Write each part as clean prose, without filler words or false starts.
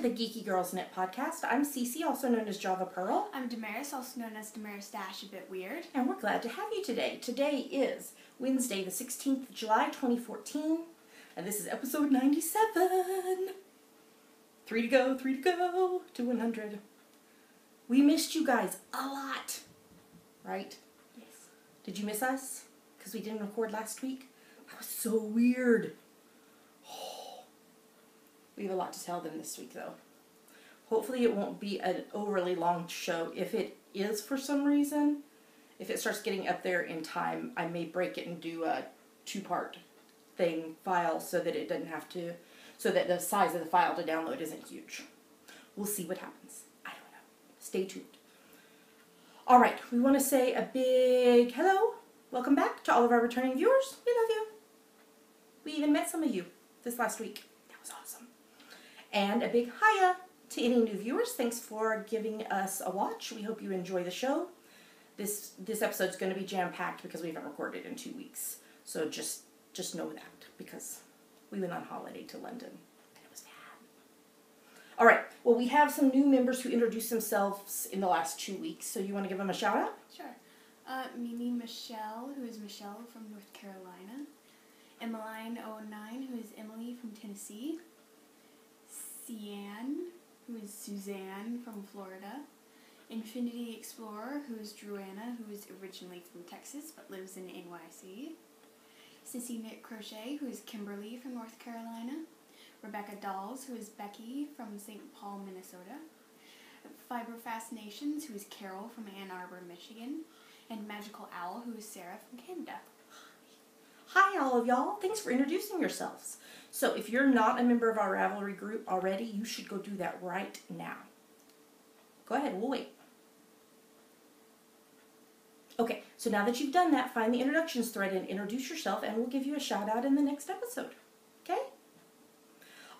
the Geeky Girls Knit podcast. I'm Cece, also known as Java Pearl. I'm Damaris, also known as Damaris Dash, a bit weird. And we're glad to have you today. Today is Wednesday, the 16th of July, 2014. And this is episode 97. 3 to go to 100. We missed you guys a lot. Right? Yes. Did you miss us? Because we didn't record last week? That was so weird. We have a lot to tell them this week, though. Hopefully it won't be an overly long show. If it is for some reason, if it starts getting up there in time, I may break it and do a two-part file so that it doesn't have to, so that the size of the file to download isn't huge. We'll see what happens. I don't know. Stay tuned. All right, we want to say a big hello. Welcome back to all of our returning viewers. We love you. We even met some of you this last week. That was awesome. And a big hiya to any new viewers. Thanks for giving us a watch. We hope you enjoy the show. This episode's going to be jam-packed because we haven't recorded in 2 weeks. So just know that, because we went on holiday to London and it was bad. All right. Well, we have some new members who introduced themselves in the last 2 weeks. So you want to give them a shout out? Sure. Mimi Michelle, who is Michelle from North Carolina. Emmeline09, who is Emily from Tennessee. Cian, who is Suzanne from Florida. Infinity Explorer, who is Druanna, who is originally from Texas but lives in NYC. Sissy Knit Crochet, who is Kimberly from North Carolina. Rebecca Dolls, who is Becky from St. Paul, Minnesota. Fiber Fascinations, who is Carol from Ann Arbor, Michigan. And Magical Owl, who is Sarah from Canada. Hi all of y'all. Thanks for introducing yourselves. So if you're not a member of our Ravelry group already, you should go do that right now. Go ahead, we'll wait. Okay, so now that you've done that, find the introductions thread and introduce yourself, and we'll give you a shout out in the next episode. Okay?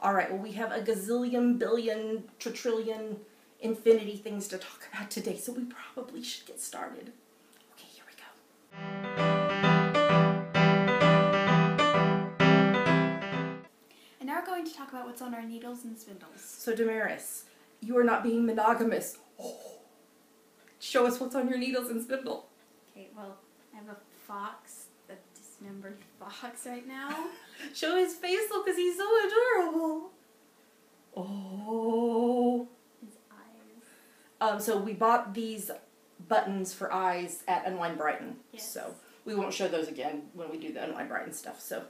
All right, well, we have a gazillion, billion, trillion, infinity things to talk about today, so we probably should get started. Okay, here we go. And now we're going to talk about what's on our needles and spindles. So, Damaris, you are not being monogamous. Oh. Show us what's on your needles and spindle. Okay, well, I have a fox, a dismembered fox right now. Show his face, though, because he's so adorable. Oh. His eyes. So we bought these buttons for eyes at Unwind Brighton. Yes. So we won't show those again when we do the Unwind Brighton stuff. So,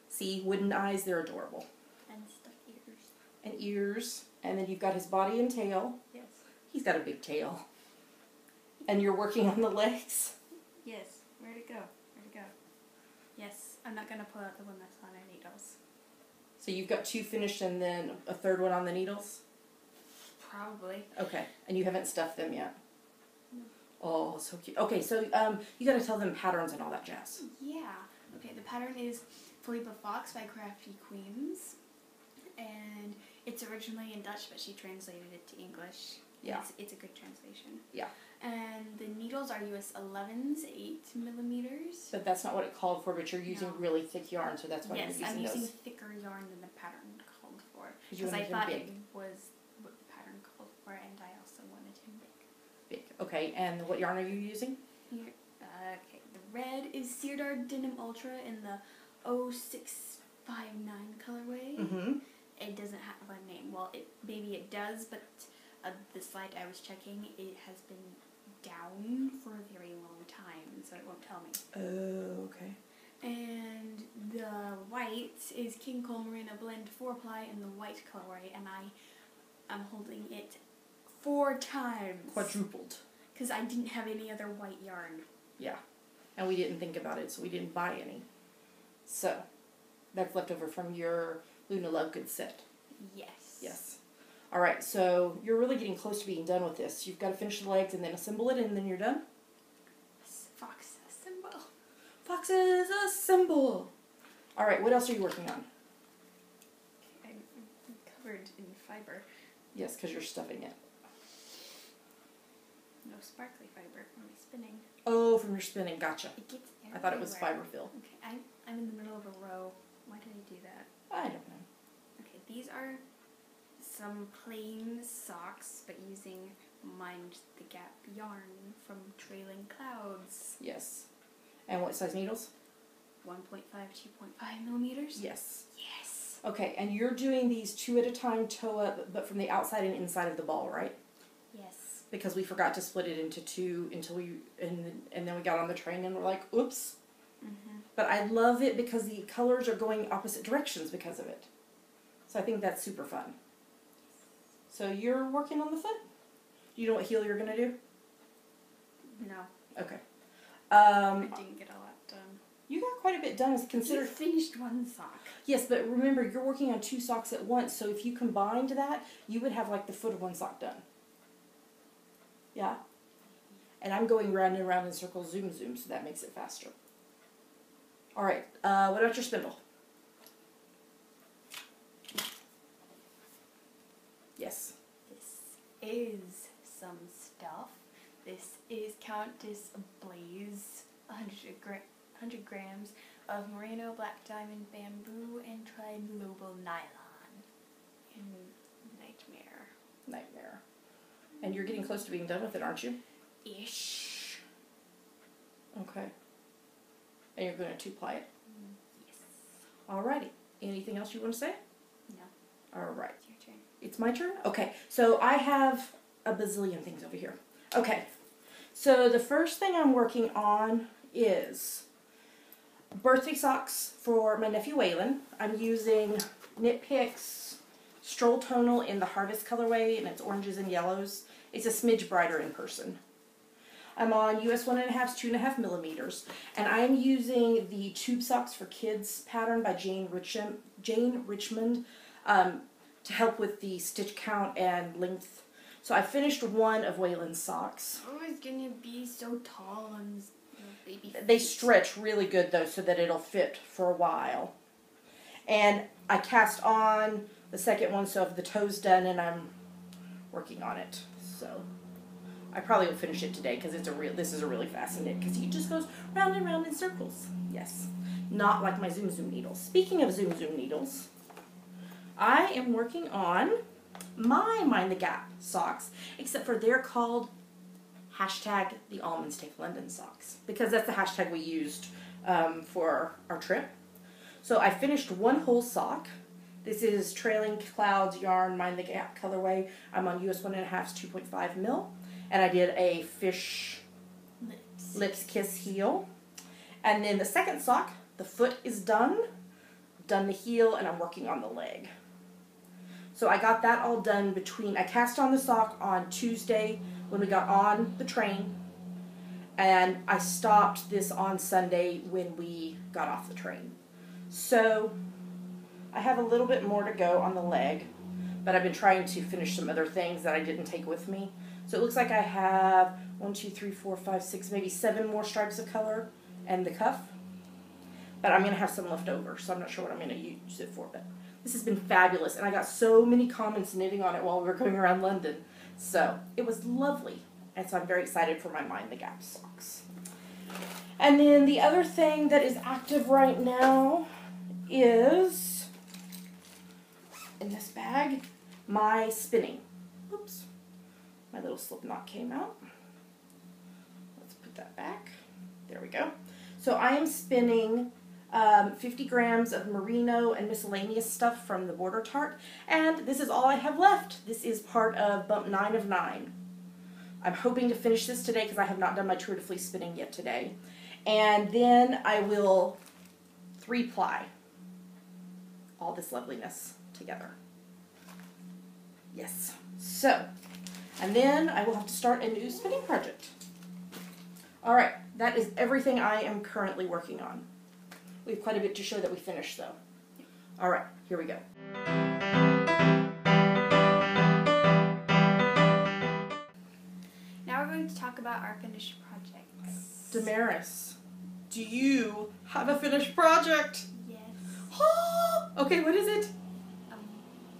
see, wooden eyes, they're adorable. And stuck ears. And ears. And then you've got his body and tail. Yes. He's got a big tail. And you're working on the legs. Yes. Where'd it go? Where'd it go? Yes. I'm not going to pull out the one that's on our needles. So you've got 2 finished and then a 3rd one on the needles? Probably. Okay. And you haven't stuffed them yet? No. Oh, so cute. Okay, so you got to tell them patterns and all that jazz. Yeah. Okay, the pattern is Philippa Fox by Crafty Queens. And it's originally in Dutch, but she translated it to English. Yeah. It's a good translation. Yeah. And the needles are US 11s, 8 millimeters. But that's not what it called for, but you're using really thick yarn, so that's why yes, you're using I'm using those. thicker yarn than the pattern called for. You Because I wanted him thought big. it was what the pattern called for, and I also wanted him big. Big. Okay, and what yarn are you using? Here, okay, the red is Seardar Denim Ultra in the 0659 colorway. Mm-hmm. It doesn't have a name. Well, maybe it does, but the site I was checking, it has been down for a very long time, so it won't tell me. Oh, okay. And the white is King Cole Merino Blend 4-ply in the white colorway, and I'm holding it 4 times. Quadrupled. Because I didn't have any other white yarn. Yeah. And we didn't think about it, so we didn't buy any. So, that's left over from your Luna Lovegood set. Yes. Yes. All right, so you're really getting close to being done with this. You've got to finish the legs and then assemble it, and then you're done? Fox assemble. Foxes assemble! All right, what else are you working on? I'm covered in fiber. Yes, because you're stuffing it. No sparkly fiber from my spinning. Oh, from your spinning, gotcha. It gets everywhere. I thought it was fiber fill. Okay, I'm in the middle of a row. Why did I do that? I don't know. Okay, these are some plain socks, but using Mind the Gap yarn from Trailing Clouds. Yes. And what size needles? 1.5, 2.5 millimeters? Yes. Yes. Okay, and you're doing these 2 at a time toe up, but from the outside and inside of the ball, right? Yes. Because we forgot to split it into 2 until and then we got on the train and we're like, oops. Mm-hmm. But I love it because the colors are going opposite directions because of it. So I think that's super fun. So you're working on the foot? Do you know what heel you're going to do? No. Okay. I didn't get a lot done. You got quite a bit done. As considered. You finished one sock. Yes, but remember, you're working on 2 socks at once, so if you combined that, you would have like the foot of 1 sock done. Yeah? And I'm going round and round in circles, zoom, zoom, so that makes it faster. All right, what about your spindle? Yes. This is some stuff. This is Countess Blaze, 100 grams of merino, black diamond, bamboo, and tri-global nylon. And Nightmare. And you're getting close to being done with it, aren't you? Ish. Okay. And you're going to 2-ply it? Yes. Alrighty. Anything else you want to say? No. Alright. It's your turn. It's my turn? Okay. So I have a bazillion things over here. Okay. So the first thing I'm working on is birthday socks for my nephew Waylon. I'm using Knit Picks Stroll Tonal in the Harvest colorway, and it's oranges and yellows. It's a smidge brighter in person. I'm on US 1.5, 2.5 millimeters, and I'm using the Tube Socks for Kids pattern by Jane Richmond to help with the stitch count and length. So I finished one of Waylon's socks. Oh, it's gonna be so tall on baby feet. They stretch really good though, so that it'll fit for a while. And I cast on the second one, so the toe's done, and I'm working on it. So I probably will finish it today because this is a really fast knit because he just goes round and round in circles. Yes, not like my Zoom Zoom needles. Speaking of Zoom Zoom needles, I am working on my Mind the Gap socks, except for they're called hashtag the Almonds Take London socks because that's the hashtag we used for our trip. So I finished one whole sock. This is Trailing Clouds yarn Mind the Gap colorway. I'm on US 1.5 2.5 mil, and I did a fish lips kiss heel. And then the second sock, the foot is done the heel, and I'm working on the leg. So I got that all done I cast on the sock on Tuesday when we got on the train, and I stopped this on Sunday when we got off the train. So I have a little bit more to go on the leg, but I've been trying to finish some other things that I didn't take with me. So it looks like I have 1, 2, 3, 4, 5, 6, maybe 7 more stripes of color and the cuff. But I'm going to have some left over, so I'm not sure what I'm going to use it for. But this has been fabulous, and I got so many comments knitting on it while we were going around London. So it was lovely, and so I'm very excited for my Mind the Gap socks. And then the other thing that is active right now is, in this bag, my spinning. Oops, my little slip knot came out. Let's put that back. There we go. So I am spinning 50 grams of merino and miscellaneous stuff from the Border Tart, and this is all I have left. This is part of bump 9 of 9. I'm hoping to finish this today because I have not done my Tour de Fleece spinning yet today. And then I will 3-ply all this loveliness together. Yes. So, and then I will have to start a new spinning project. All right, that is everything I am currently working on. We have quite a bit to show that we finished, though. All right, here we go. Now we're going to talk about our finished projects. Damaris, do you have a finished project? Yes. Oh, okay, what is it?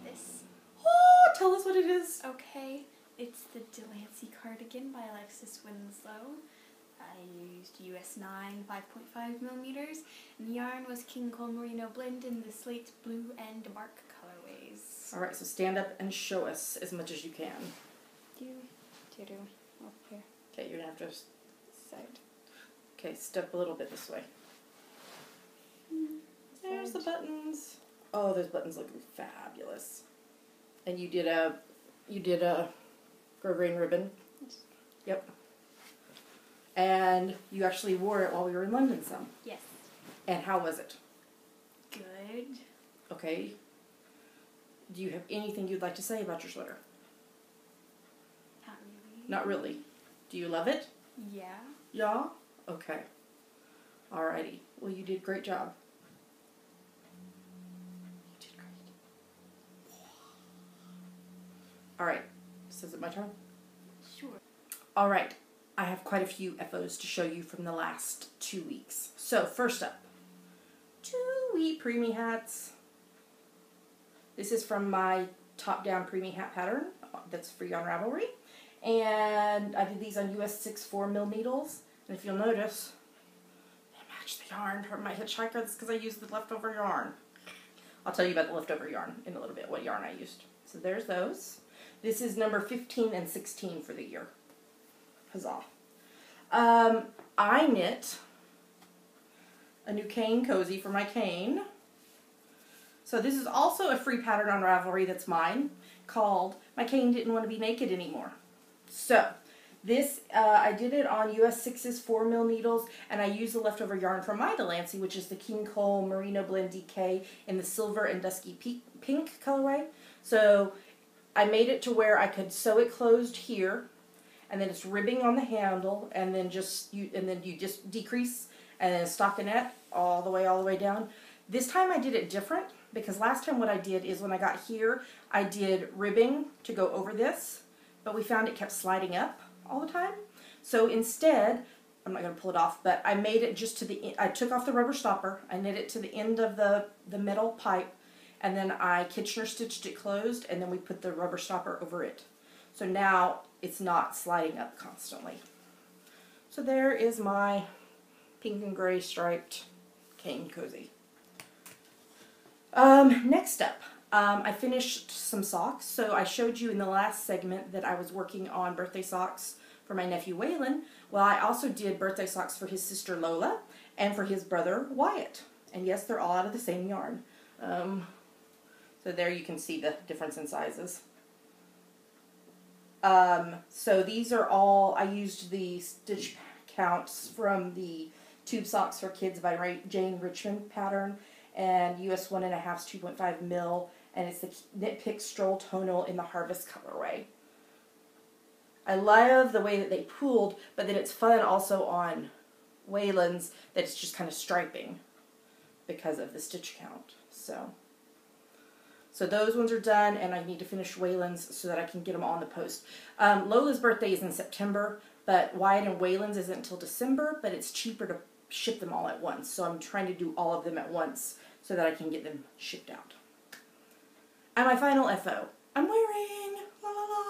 This. Oh, tell us what it is. Okay, it's the Delancey cardigan by Alexis Winslow. I used US 9 5.5 millimeters, and the yarn was King Cole Merino blend in the slate blue and dark colorways. All right, so stand up and show us as much as you can. Up here. Okay, you're going to have to... Side. Okay, step a little bit this way. There's the buttons. Oh, those buttons look fabulous. And you did a grosgrain ribbon. Yes. Yep. And you actually wore it while we were in London some. Yes. And how was it? Good. Okay. Do you have anything you'd like to say about your sweater? Not really. Not really. Do you love it? Yeah. Yeah? Okay. Alrighty. Well, you did a great job. You did great. Alright. So is it my turn? Sure. Alright. I have quite a few FOs to show you from the last 2 weeks. So, first up. 2 wee preemie hats. This is from my top-down preemie hat pattern that's free on Ravelry. And I did these on US 6 4mm needles. And if you'll notice, they match the yarn from my hitchhiker. That's because I used the leftover yarn. I'll tell you about the leftover yarn in a little bit, what yarn I used. So there's those. This is number 15 and 16 for the year. Huzzah. I knit a new cane cozy for my cane. So this is also a free pattern on Ravelry that's mine, called My Cane Didn't Want to Be Naked Anymore. So this, I did it on US 6's 4mm needles, and I used the leftover yarn from my Delancey, which is the King Cole Merino Blend DK in the silver and dusky pink colorway. So I made it to where I could sew it closed here, and then it's ribbing on the handle, and then you just decrease and then stockinette all the way down. This time I did it different, because last time what I did is when I got here, I did ribbing to go over this, but we found it kept sliding up all the time. So instead, I'm not going to pull it off, but I made it just to the, I took off the rubber stopper, I knit it to the end of the metal pipe, and then I Kitchener stitched it closed, and then we put the rubber stopper over it. So now it's not sliding up constantly. So there is my pink and gray striped cane cozy. Next up, I finished some socks. So I showed you in the last segment that I was working on birthday socks for my nephew Waylon. Well, I also did birthday socks for his sister Lola and for his brother Wyatt. And yes, they're all out of the same yarn. So there you can see the difference in sizes. So these are all, I used the stitch counts from the Tube Socks for Kids by Jane Richmond pattern, and US 1.5's 2.5 mil, and it's the Knit Pick Stroll Tonal in the Harvest colorway. I love the way that they pooled, but then it's fun also on Waylon's that it's just kind of striping because of the stitch count. So those ones are done, and I need to finish Waylon's so that I can get them on the post. Lola's birthday is in September, but Wyatt and Waylon's isn't until December, but it's cheaper to ship them all at once. So I'm trying to do all of them at once so that I can get them shipped out. And my final FO. I'm wearing, la la la.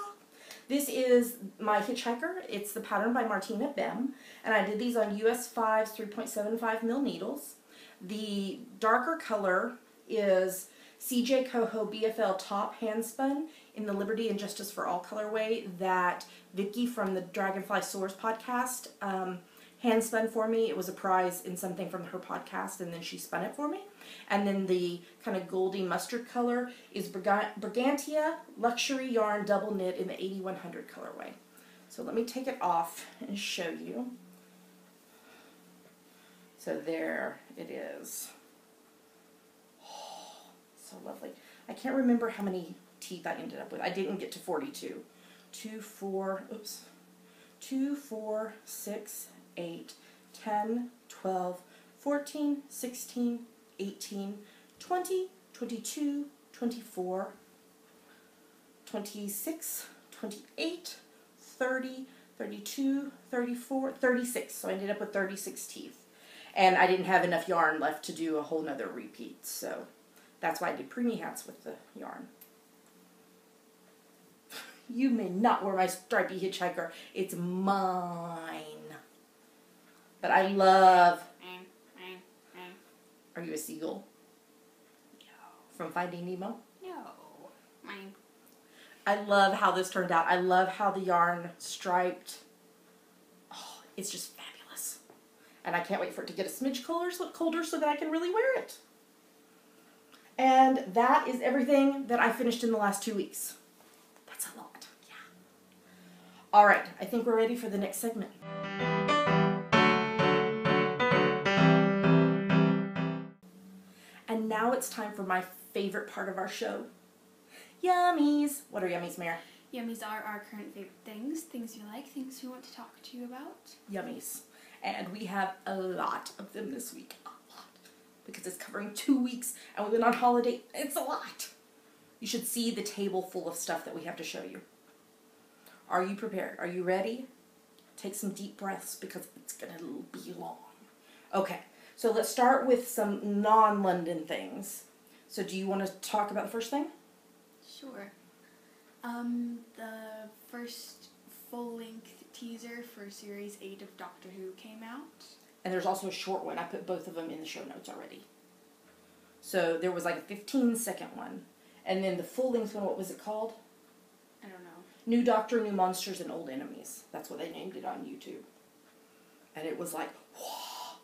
This is my Hitchhiker. It's the pattern by Martina Bem, and I did these on US 5's 3.75 mil needles. The darker color is CJ Coho BFL Top Handspun in the Liberty and Justice for All colorway that Vicky from the Dragonfly Soars podcast handspun for me. It was a prize in something from her podcast, and then she spun it for me. And then the kind of goldy mustard color is Brigantia Luxury Yarn Double Knit in the 8100 colorway. So let me take it off and show you. So there it is. Oh, so lovely. I can't remember how many teeth I ended up with. I didn't get to 42. 2, 4, 6, 8, 10, 12, 14, 16, 18, 20, 22, 24, 26, 28, 30, 32, 34, 36. So I ended up with 36 teeth. And I didn't have enough yarn left to do a whole nother repeat. So that's why I did preemie hats with the yarn. You may not wear my stripy Hitchhiker. It's mine. But I love... Are you a seagull? No. From Finding Nemo? No. mine. I love how this turned out. I love how the yarn striped. Oh, it's just fabulous. And I can't wait for it to get a smidge colder so that I can really wear it. And that is everything that I finished in the last 2 weeks. That's a lot, yeah. All right, I think we're ready for the next segment. And now it's time for my favorite part of our show. Yummies. What are yummies, Mare? Yummies are our current favorite things. Things you like, things we want to talk to you about. Yummies. And we have a lot of them this week. A lot. Because it's covering 2 weeks and we've been on holiday. It's a lot. You should see the table full of stuff that we have to show you. Are you prepared? Are you ready? Take some deep breaths because it's going to be long. Okay. So let's start with some non-London things. So do you want to talk about the first thing? Sure. The first full-length teaser for Series 8 of Doctor Who came out. And there's also a short one. I put both of them in the show notes already. So there was like a 15-second one. And then the full-length one, what was it called? I don't know. New Doctor, New Monsters, and Old Enemies. That's what they named it on YouTube. And it was like, whoa.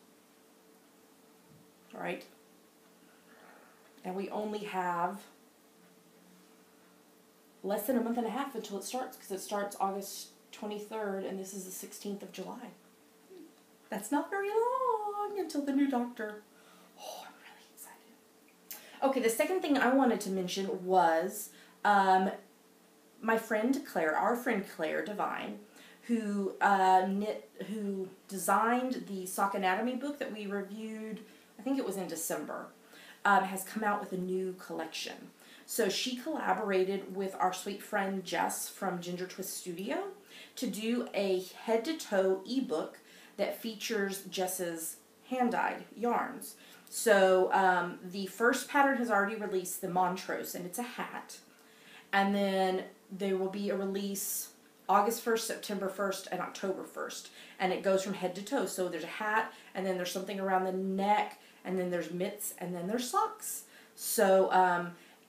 Right? And we only have less than a month and a half until it starts, because it starts August 23rd, and this is the 16th of July. That's not very long until the new Doctor. Oh, I'm really excited. Okay, the second thing I wanted to mention was my friend Claire, our friend Claire Devine, who designed the Sock Anatomy book that we reviewed, I think it was in December, has come out with a new collection. So she collaborated with our sweet friend Jess from Ginger Twist Studio to do a head-to-toe ebook that features Jess's hand-dyed yarns. So the first pattern has already released, the Montrose, and it's a hat. And then there will be a release August 1st, September 1st, and October 1st. And it goes from head to toe. So there's a hat, and then there's something around the neck, and then there's mitts, and then there's socks. So,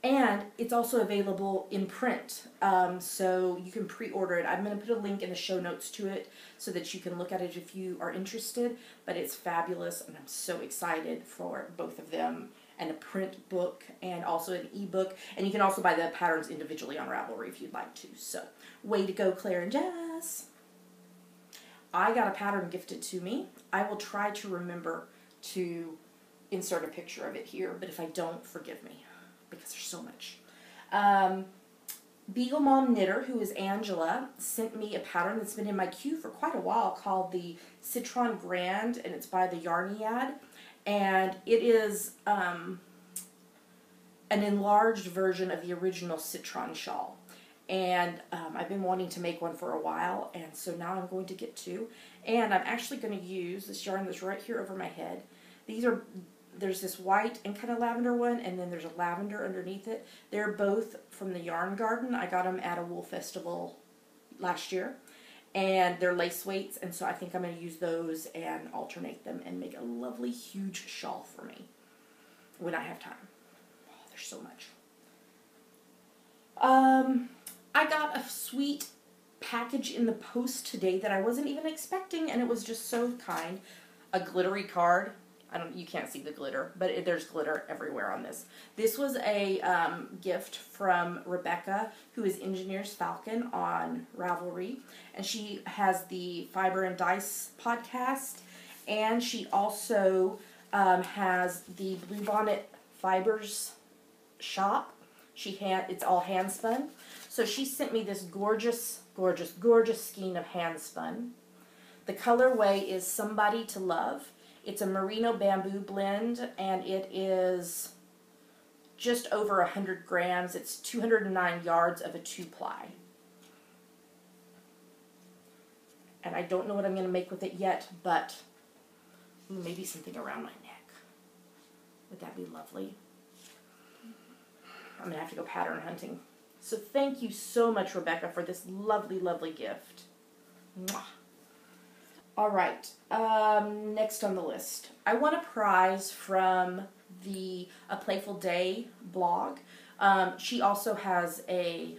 and it's also available in print. So you can pre-order it. I'm going to put a link in the show notes to it so that you can look at it if you are interested. But it's fabulous, and I'm so excited for both of them. And a print book, and also an ebook. And you can also buy the patterns individually on Ravelry if you'd like to. So, way to go, Claire and Jess. I got a pattern gifted to me. I will try to remember to insert a picture of it here, but if I don't, forgive me, because there's so much. Beagle Mom Knitter, who is Angela, sent me a pattern that's been in my queue for quite a while called the Citron Grand, and it's by the Yarniad. And it is an enlarged version of the original Citron shawl. And I've been wanting to make one for a while, and so now I'm going to get to. And I'm actually going to use this yarn that's right here over my head. There's this white and kind of lavender one, and then there's a lavender underneath it. They're both from the Yarn Garden. I got them at a wool festival last year. And they're lace weights, and so I think I'm going to use those and alternate them and make a lovely, huge shawl for me when I have time. Oh, there's so much. I got a sweet package in the post today that I wasn't even expecting, and it was just so kind. A glittery card. You can't see the glitter, but there's glitter everywhere on this. This was a gift from Rebecca, who is Engineers Falcon on Ravelry, and she has the Fiber and Dice podcast, and she also has the Bluebonnet Fibers shop. It's all hand spun. So she sent me this gorgeous, gorgeous, gorgeous skein of hand spun. The colorway is Somebody to Love. It's a merino bamboo blend, and it is just over 100 grams. It's 209 yards of a 2-ply. And I don't know what I'm going to make with it yet, but maybe something around my neck. Would that be lovely? I'm going to have to go pattern hunting. So thank you so much, Rebecca, for this lovely, lovely gift. Mwah. All right, next on the list. I won a prize from the A Playful Day blog. She also has a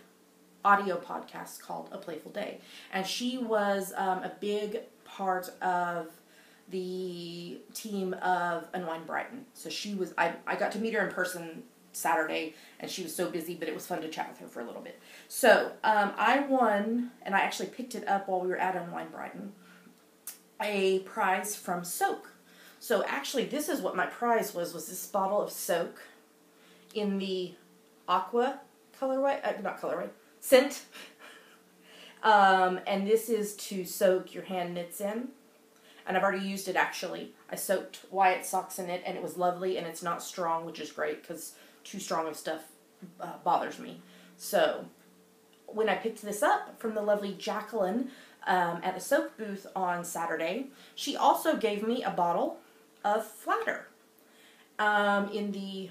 audio podcast called A Playful Day. And she was a big part of the team of Unwind Brighton. So she was, I got to meet her in person Saturday, and she was so busy, but it was fun to chat with her for a little bit. So I won, and I actually picked it up while we were at Unwind Brighton, a prize from Soak. So actually, this is what my prize was this bottle of Soak in the aqua colorway, not colorway, scent. And this is to soak your hand knits in. And I've already used it, actually. I soaked Wyatt socks in it, and it was lovely, and it's not strong, which is great, because too strong of stuff bothers me. So, when I picked this up from the lovely Jacqueline at a soap booth on Saturday, she also gave me a bottle of Flatter in the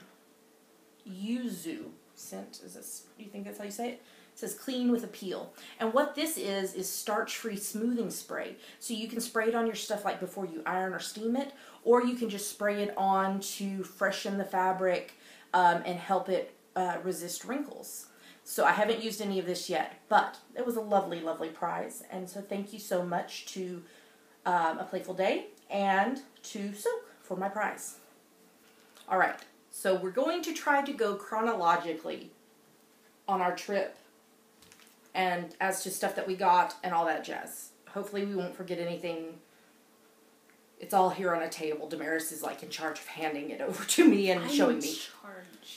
Yuzu scent. Is this, do you think that's how you say it? It says clean with a peel. And what this is starch-free smoothing spray. So you can spray it on your stuff like before you iron or steam it, or you can just spray it on to freshen the fabric and help it resist wrinkles. So I haven't used any of this yet, but it was a lovely, lovely prize. And so thank you so much to A Playful Day and to Soak for my prize. All right, so we're going to try to go chronologically on our trip and as to stuff that we got and all that jazz. Hopefully we won't forget anything. It's all here on a table. Damaris is like in charge of handing it over to me and showing me.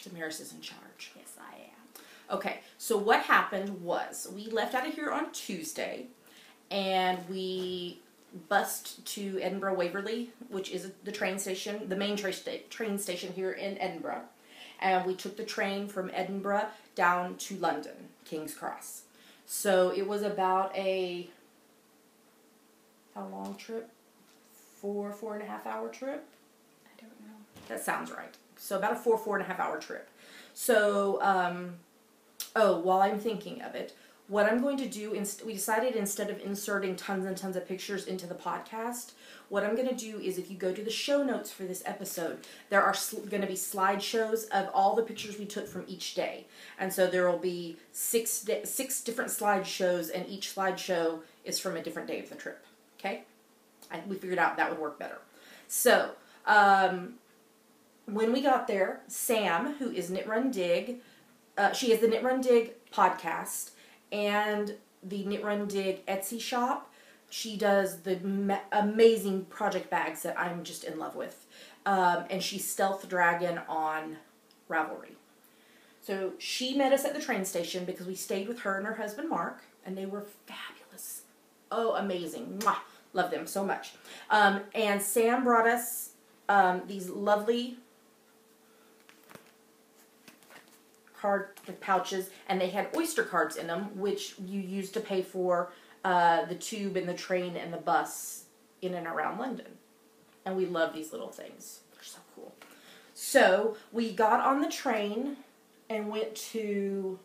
Damaris is in charge. Yes, I am. Okay, so what happened was we left out of here on Tuesday, and we bussed to Edinburgh Waverley, which is the train station, the main train station here in Edinburgh. And we took the train from Edinburgh down to London, King's Cross. So it was about a, how long trip? 4.5 hour trip? I don't know. That sounds right. So about a 4.5 hour trip. So, while I'm thinking of it, what I'm going to do, we decided instead of inserting tons and tons of pictures into the podcast, what I'm going to do is if you go to the show notes for this episode, there are going to be slideshows of all the pictures we took from each day. And so there will be six different slideshows, and each slideshow is from a different day of the trip. Okay? And we figured out that would work better. So, when we got there, Sam, who is Knit Run Dig, she has the Knit Run Dig podcast and the Knit Run Dig Etsy shop. She does the amazing project bags that I'm just in love with. And she's Stealth Dragon on Ravelry. So she met us at the train station because we stayed with her and her husband Mark, and they were fabulous. Oh, amazing. Mwah. Love them so much. And Sam brought us these lovely card pouches, and they had Oyster cards in them, which you use to pay for the tube and the train and the bus in and around London. And we love these little things. They're so cool. So we got on the train and went to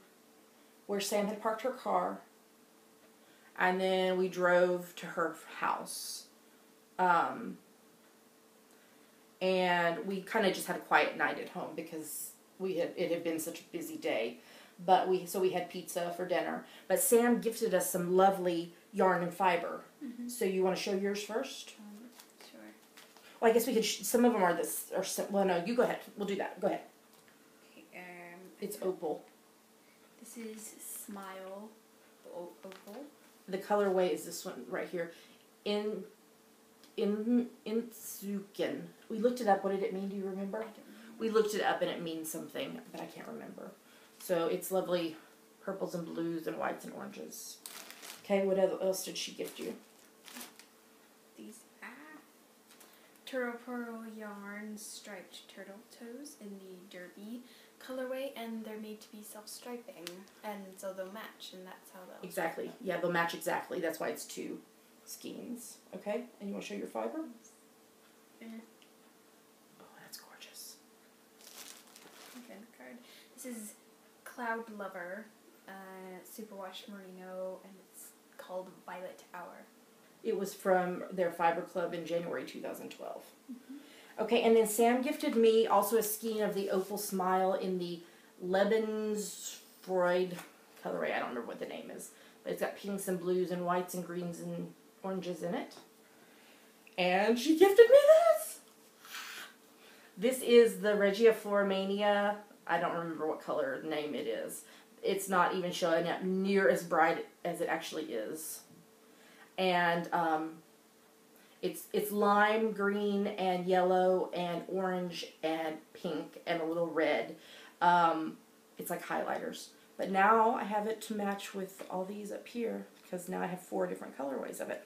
where Sam had parked her car. And then we drove to her house. And we kind of just had a quiet night at home because it had been such a busy day. But we had pizza for dinner. But Sam gifted us some lovely yarn and fiber. Mm-hmm. So you want to show yours first? Sure. Well, I guess we could. Some of them are this. Well, no, you go ahead. We'll do that. Go ahead. Okay. It's opal. This is Smile opal. The colorway is this one right here. In Zuken. We looked it up. What did it mean? Do you remember? I don't remember. We looked it up and it means something, but I can't remember. So it's lovely purples and blues and whites and oranges. Okay, what else did she gift you? These Turtle Pearl yarn striped turtle toes in the Derby colorway, and they're made to be self-striping, and so they'll match, and that's how they'll... Exactly. Yeah, they'll match exactly. That's why it's 2 skeins. Okay, and you want to show your fiber? Yeah. Oh, that's gorgeous. Okay, the card. This is Cloud Lover, Superwash Merino, and it's called Violet Hour. It was from their fiber club in January 2012. Mm-hmm. Okay, and then Sam gifted me also a skein of the Opal Smile in the Lebensfreude colorway. I don't remember what the name is. But it's got pinks and blues and whites and greens and oranges in it. And she gifted me this! This is the Regia Floramania. I don't remember what color name it is. It's not even showing up near as bright as it actually is. And it's lime green and yellow and orange and pink and a little red. It's like highlighters. But now I have it to match with all these up here because now I have 4 different colorways of it.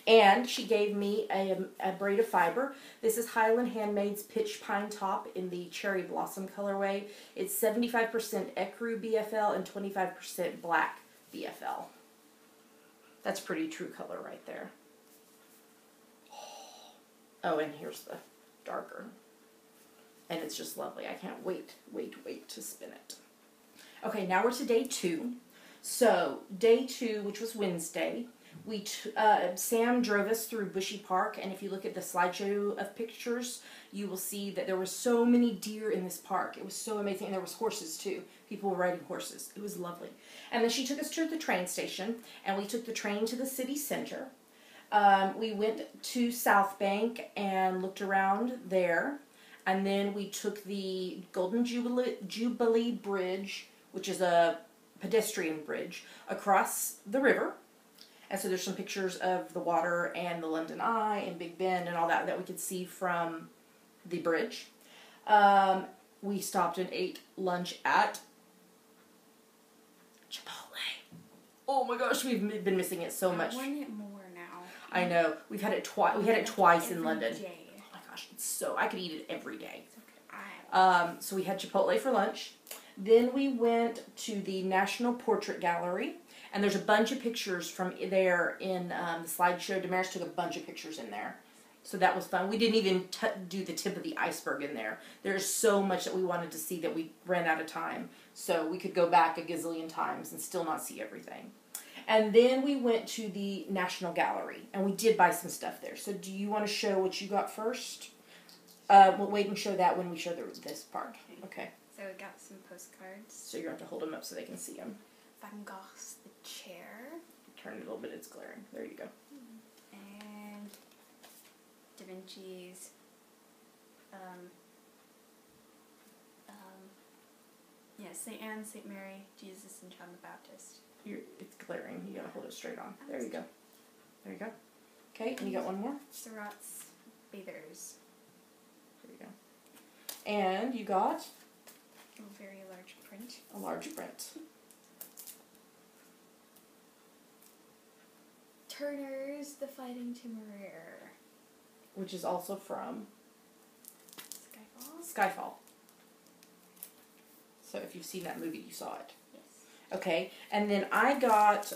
And she gave me a braid of fiber. This is Highland Handmaid's Pitch Pine Top in the Cherry Blossom colorway. It's 75% ecru BFL and 25% black BFL. That's pretty true color right there. Oh, and here's the darker. And it's just lovely. I can't wait to spin it. Okay, now we're to day 2. So, day 2, which was Wednesday, Sam drove us through Bushy Park, and if you look at the slideshow of pictures, you will see that there were so many deer in this park. It was so amazing, and there was horses too. People were riding horses. It was lovely. And then she took us to the train station, and we took the train to the city center. We went to South Bank and looked around there, and then we took the Golden Jubilee Bridge, which is a pedestrian bridge, across the river. And so there's some pictures of the water and the London Eye and Big Ben and all that we could see from the bridge. We stopped and ate lunch at Chipotle. Oh my gosh, we've been missing it so much. I want it more now. I know. We've had it twice. We had it twice in London. Day. Oh my gosh, it's so, I could eat it every day. It's okay. So we had Chipotle for lunch. Then we went to the National Portrait Gallery, and there's a bunch of pictures from there in the slideshow. Damaris took a bunch of pictures in there, so that was fun. We didn't even do the tip of the iceberg in there. There's so much that we wanted to see that we ran out of time, so we could go back a gazillion times and still not see everything. And then we went to the National Gallery, and we did buy some stuff there. So do you want to show what you got first? We'll wait and show that when we show this part. Okay. So we got some postcards. So you're going to have to hold them up so they can see them. Van Gogh's The Chair. Turn it a little bit, it's glaring. There you go. And Da Vinci's St. Anne, St. Mary, Jesus, and John the Baptist. It's glaring. You got to hold it straight on. There you go. There you go. Okay, and you got one more? Surratt's Bathers. There you go. And you got? A very large print. A large print. Turner's The Fighting Temeraire. Which is also from? Skyfall. Skyfall. So if you've seen that movie, you saw it. Yes. Okay, and then I got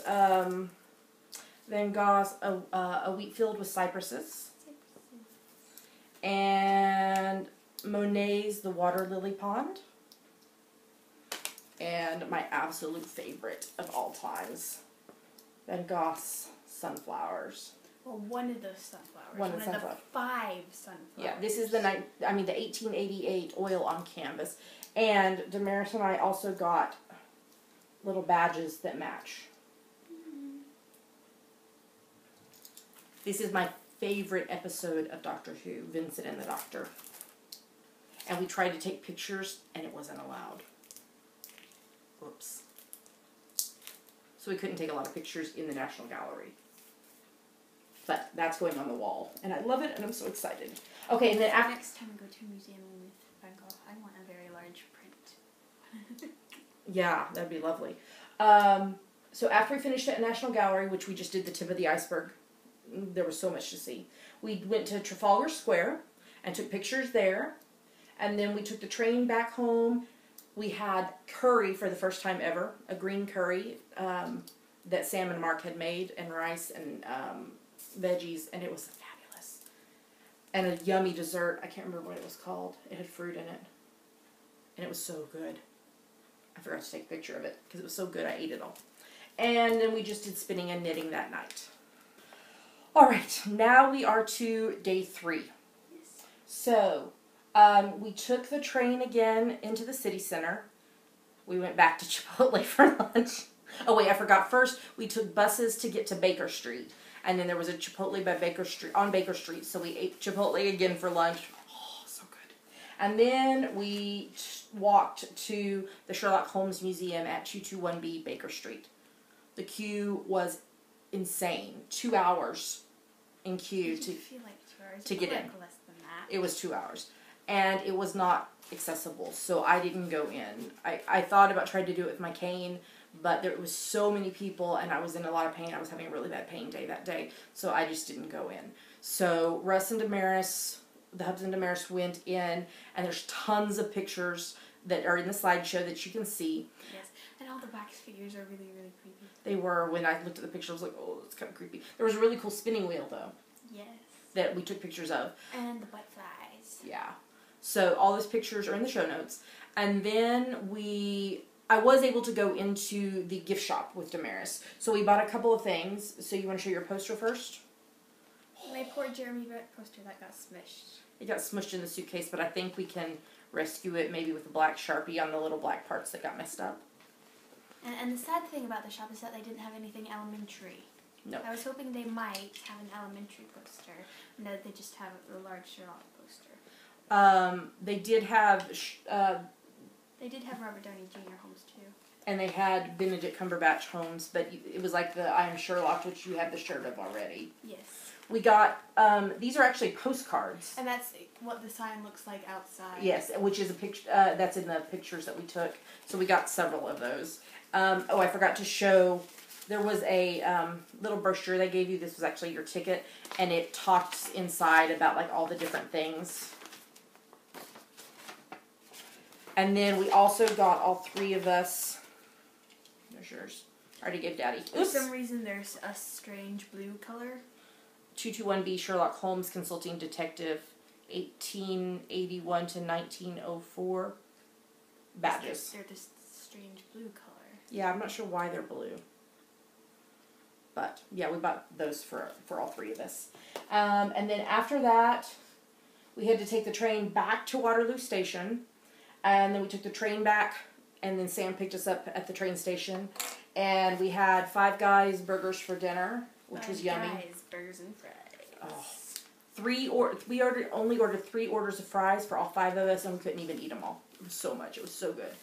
Van Gogh's A Wheat Field with Cypresses. And Monet's The Water Lily Pond. And my absolute favorite of all times, Van Gogh's Sunflowers. Well, one of those sunflowers. One of the sunflowers. 5 sunflowers. Yeah, this is the 1888 oil on canvas. And Damaris and I also got little badges that match. Mm-hmm. This is my favorite episode of Doctor Who, Vincent and the Doctor. And we tried to take pictures, and it wasn't allowed. Oops. So we couldn't take a lot of pictures in the National Gallery. But that's going on the wall. And I love it, and I'm so excited. Okay, and then after... Next time we go to a museum with Van Gogh, I want a very large print. Yeah, that'd be lovely. So after we finished at National Gallery, which we just did the tip of the iceberg, there was so much to see. We went to Trafalgar Square and took pictures there. And then we took the train back home. We had curry for the first time ever, a green curry that Sam and Mark had made, and rice and veggies, and it was fabulous. And a yummy dessert. I can't remember what it was called. It had fruit in it. And it was so good. I forgot to take a picture of it because it was so good I ate it all. And then we just did spinning and knitting that night. Alright, now we are to day 3. Yes. So, we took the train again into the city center we went back to Chipotle for lunch. Oh wait, I forgot. First, we took buses to get to Baker Street. And then there was a Chipotle by Baker Street, on Baker Street. So we ate Chipotle again for lunch. Oh, so good. And then we walked to the Sherlock Holmes Museum at 221B Baker Street. The queue was insane. 2 hours in queue Did you feel like 2 hours? to get in. Less than that. It was 2 hours. And it was not accessible, so I didn't go in. I thought about trying to do it with my cane, but there was so many people, and I was in a lot of pain. I was having a really bad pain day that day, so I just didn't go in. So Russ and Damaris, the Hubs and Damaris went in, and there's tons of pictures that are in the slideshow that you can see. Yes, and all the wax figures are really, really creepy. They were, when I looked at the picture, I was like, oh, it's kind of creepy. There was a really cool spinning wheel, though. Yes. That we took pictures of. And the butterflies. Yeah. So all those pictures are in the show notes. And then I was able to go into the gift shop with Damaris. So we bought a couple of things. So you want to show your poster first? My poor Jeremy poster that got smushed. It got smushed in the suitcase, but I think we can rescue it maybe with a black Sharpie on the little black parts that got messed up. And the sad thing about the shop is that they didn't have anything elementary. No. I was hoping they might have an elementary poster. No, they just have a large Sherlock poster. They did have... They did have Robert Downey Jr. Holmes too. And they had Benedict Cumberbatch Holmes, but it was like the I Am Sherlock, which you have the shirt of already. Yes. We got, these are actually postcards. And that's what the sign looks like outside. Yes, which is a picture, that's in the pictures that we took. So we got several of those. Oh, I forgot to show, there was a little brochure they gave you. This was actually your ticket. And it talks inside about like all the different things. And then we also got all three of us. There's yours. I already gave Daddy. For some reason there's a strange blue color. 221B Sherlock Holmes Consulting Detective 1881 to 1904 badges. They're this strange blue color. Yeah, I'm not sure why they're blue. But, yeah, we bought those for all three of us. And then after that, we had to take the train back to Waterloo Station. And then we took the train back, and then Sam picked us up at the train station. And we had Five Guys burgers for dinner, which was yummy. Five Guys burgers and fries. Oh. We only ordered 3 orders of fries for all 5 of us, and we couldn't even eat them all. It was so much. It was so good.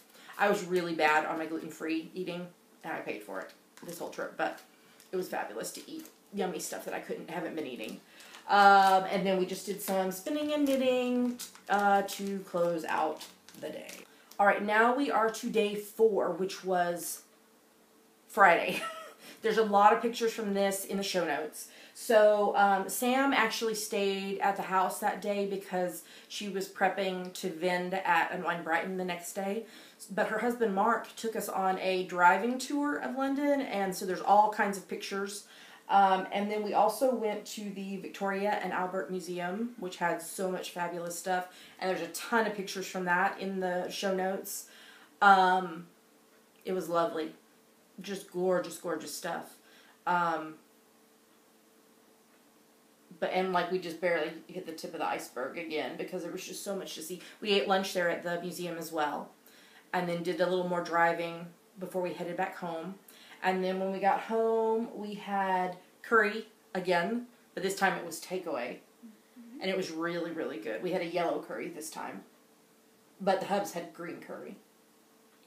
I was really bad on my gluten-free eating, and I paid for it this whole trip, but it was fabulous to eat yummy stuff that I haven't been eating. And then we just did some spinning and knitting to close out the day. All right, now we are to day 4, which was Friday. There's a lot of pictures from this in the show notes. So Sam actually stayed at the house that day because she was prepping to vend at Unwind Brighton the next day. But her husband Mark took us on a driving tour of London, and so there's all kinds of pictures. And then we also went to the Victoria and Albert Museum, which had so much fabulous stuff. And there's a ton of pictures from that in the show notes. It was lovely. Just gorgeous, gorgeous stuff. And like we just barely hit the tip of the iceberg again because there was just so much to see. We ate lunch there at the museum as well. And then did a little more driving before we headed back home. And then when we got home, we had curry again, but this time it was takeaway. Mm-hmm. And it was really, really good. We had a yellow curry this time. But the Hubs had green curry.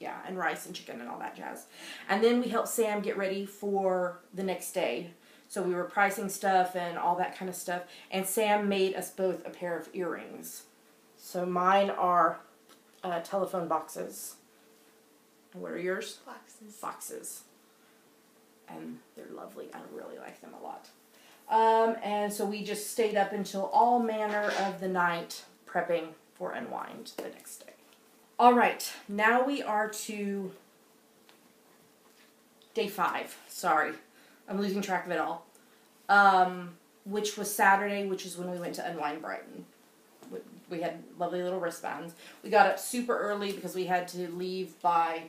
Yeah, and rice and chicken and all that jazz. And then we helped Sam get ready for the next day. So we were pricing stuff and all that kind of stuff. And Sam made us both a pair of earrings. So mine are telephone boxes. And what are yours? Boxes. Boxes. And they're lovely. I really like them a lot. And so we just stayed up until all manner of the night prepping for Unwind the next day. All right, now we are to day 5. Sorry, I'm losing track of it all. Which was Saturday, which is when we went to Unwind Brighton. We had lovely little wristbands. We got up super early because we had to leave by,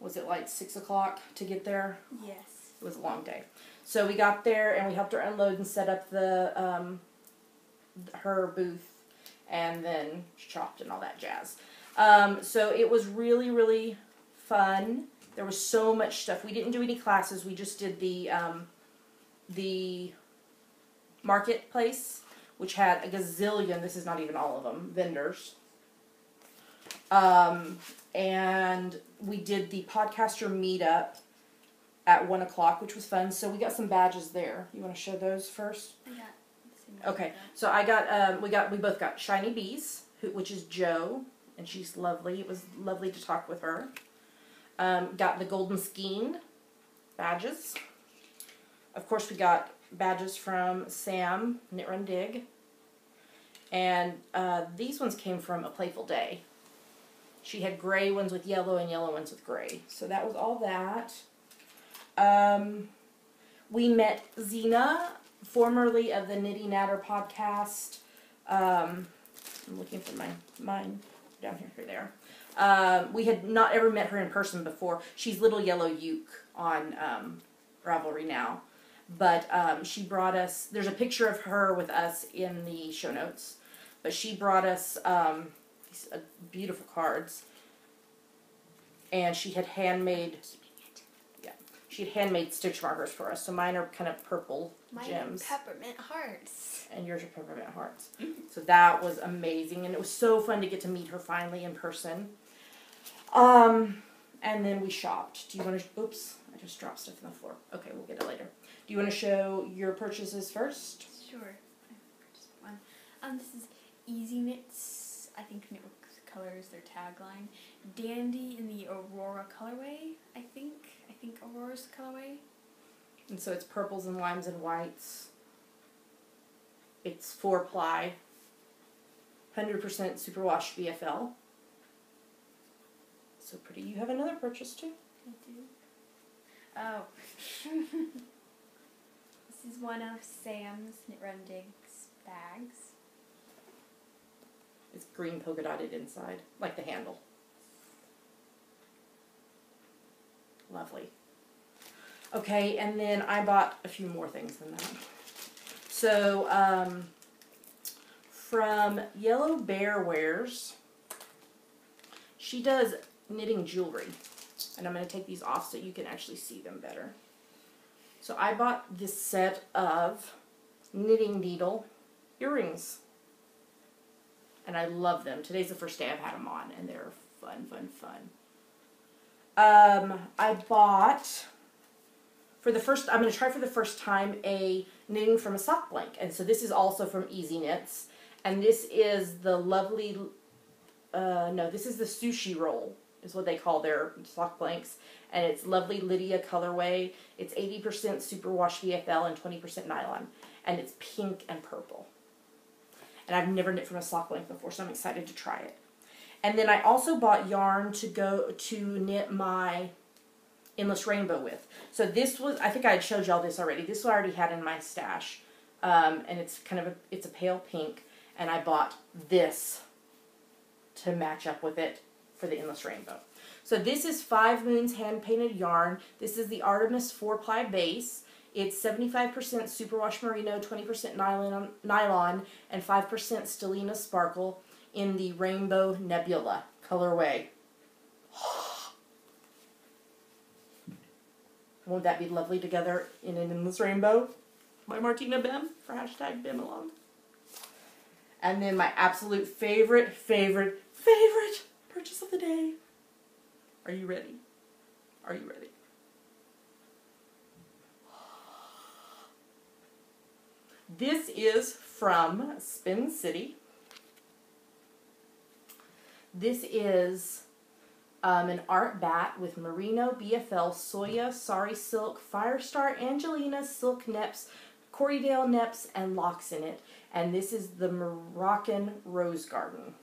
was it like 6 o'clock to get there? Yes. It was a long day. So we got there and we helped her unload and set up the her booth and then shopped and all that jazz. So it was really, really fun. There was so much stuff. We didn't do any classes. We just did the marketplace, which had a gazillion, this is not even all of them, vendors. And we did the podcaster meetup at 1 o'clock, which was fun. So we got some badges there. You want to show those first? I got. Okay, so I got, we both got Shiny Bees, which is Jo, and she's lovely. It was lovely to talk with her. Got the Golden Skein badges. Of course, we got badges from Sam, Knit Run Dig. And these ones came from A Playful Day. She had gray ones with yellow and yellow ones with gray. So that was all that. We met Zena, formerly of the Nitty Natter podcast. I'm looking for mine down here, there. We had not ever met her in person before. She's Little Yellow Uke on Ravelry now. But she brought us, there's a picture of her with us in the show notes. But she brought us these beautiful cards. And she had handmade, she had handmade stitch markers for us. So mine are kind of purple gems. Mine are peppermint hearts. And yours are peppermint hearts. So that was amazing. And it was so fun to get to meet her finally in person. And then we shopped. Do you want to, oops, I just dropped stuff on the floor. Okay, we'll get it later. Do you want to show your purchases first? Sure. I purchased one. This is Easy Knits. I think Knitwork Colors, their tagline. Dandy in the Aurora colorway, I think. I think Aurora's colorway. And so it's purples and limes and whites. It's 4-ply. 100% superwash BFL. So pretty. You have another purchase too? I do. Oh. This is one of Sam's Knit Run Dig's bags. It's green polka dotted inside, like the handle. Lovely. Okay, and then I bought a few more things than that. So, from Yellow Bear Wares, she does knitting jewelry. And I'm going to take these off so you can actually see them better. So I bought this set of knitting needle earrings. And I love them. Today's the first day I've had them on, and they're fun, fun, fun. I bought, I'm going to try for the first time a knitting from a sock blank. And so this is also from Easy Knits. And this is the lovely, this is the sushi roll, is what they call their sock blanks. And it's lovely Lydia colorway. It's 80% superwash VFL and 20% nylon. And it's pink and purple. And I've never knit from a sock blank before, so I'm excited to try it. And then I also bought yarn to knit my Endless Rainbow with. So this was, I think I had showed y'all this already. This I already had in my stash. And it's it's a pale pink. And I bought this to match up with it for the Endless Rainbow. So this is 5 Moons hand-painted yarn. This is the Artemis 4-ply base. It's 75% superwash merino, 20% nylon, and 5% stellina sparkle in the Rainbow Nebula colorway. Won't that be lovely together in an Endless Rainbow? By Martina Bim for hashtag BimAlong. And then my absolute favorite purchase of the day. Are you ready? Are you ready? This is from Spin City. This is an art bat with merino, BFL, soya, sari silk, Firestar, Angelina, silk neps, Corriedale neps, and locks in it. And this is the Moroccan Rose Garden.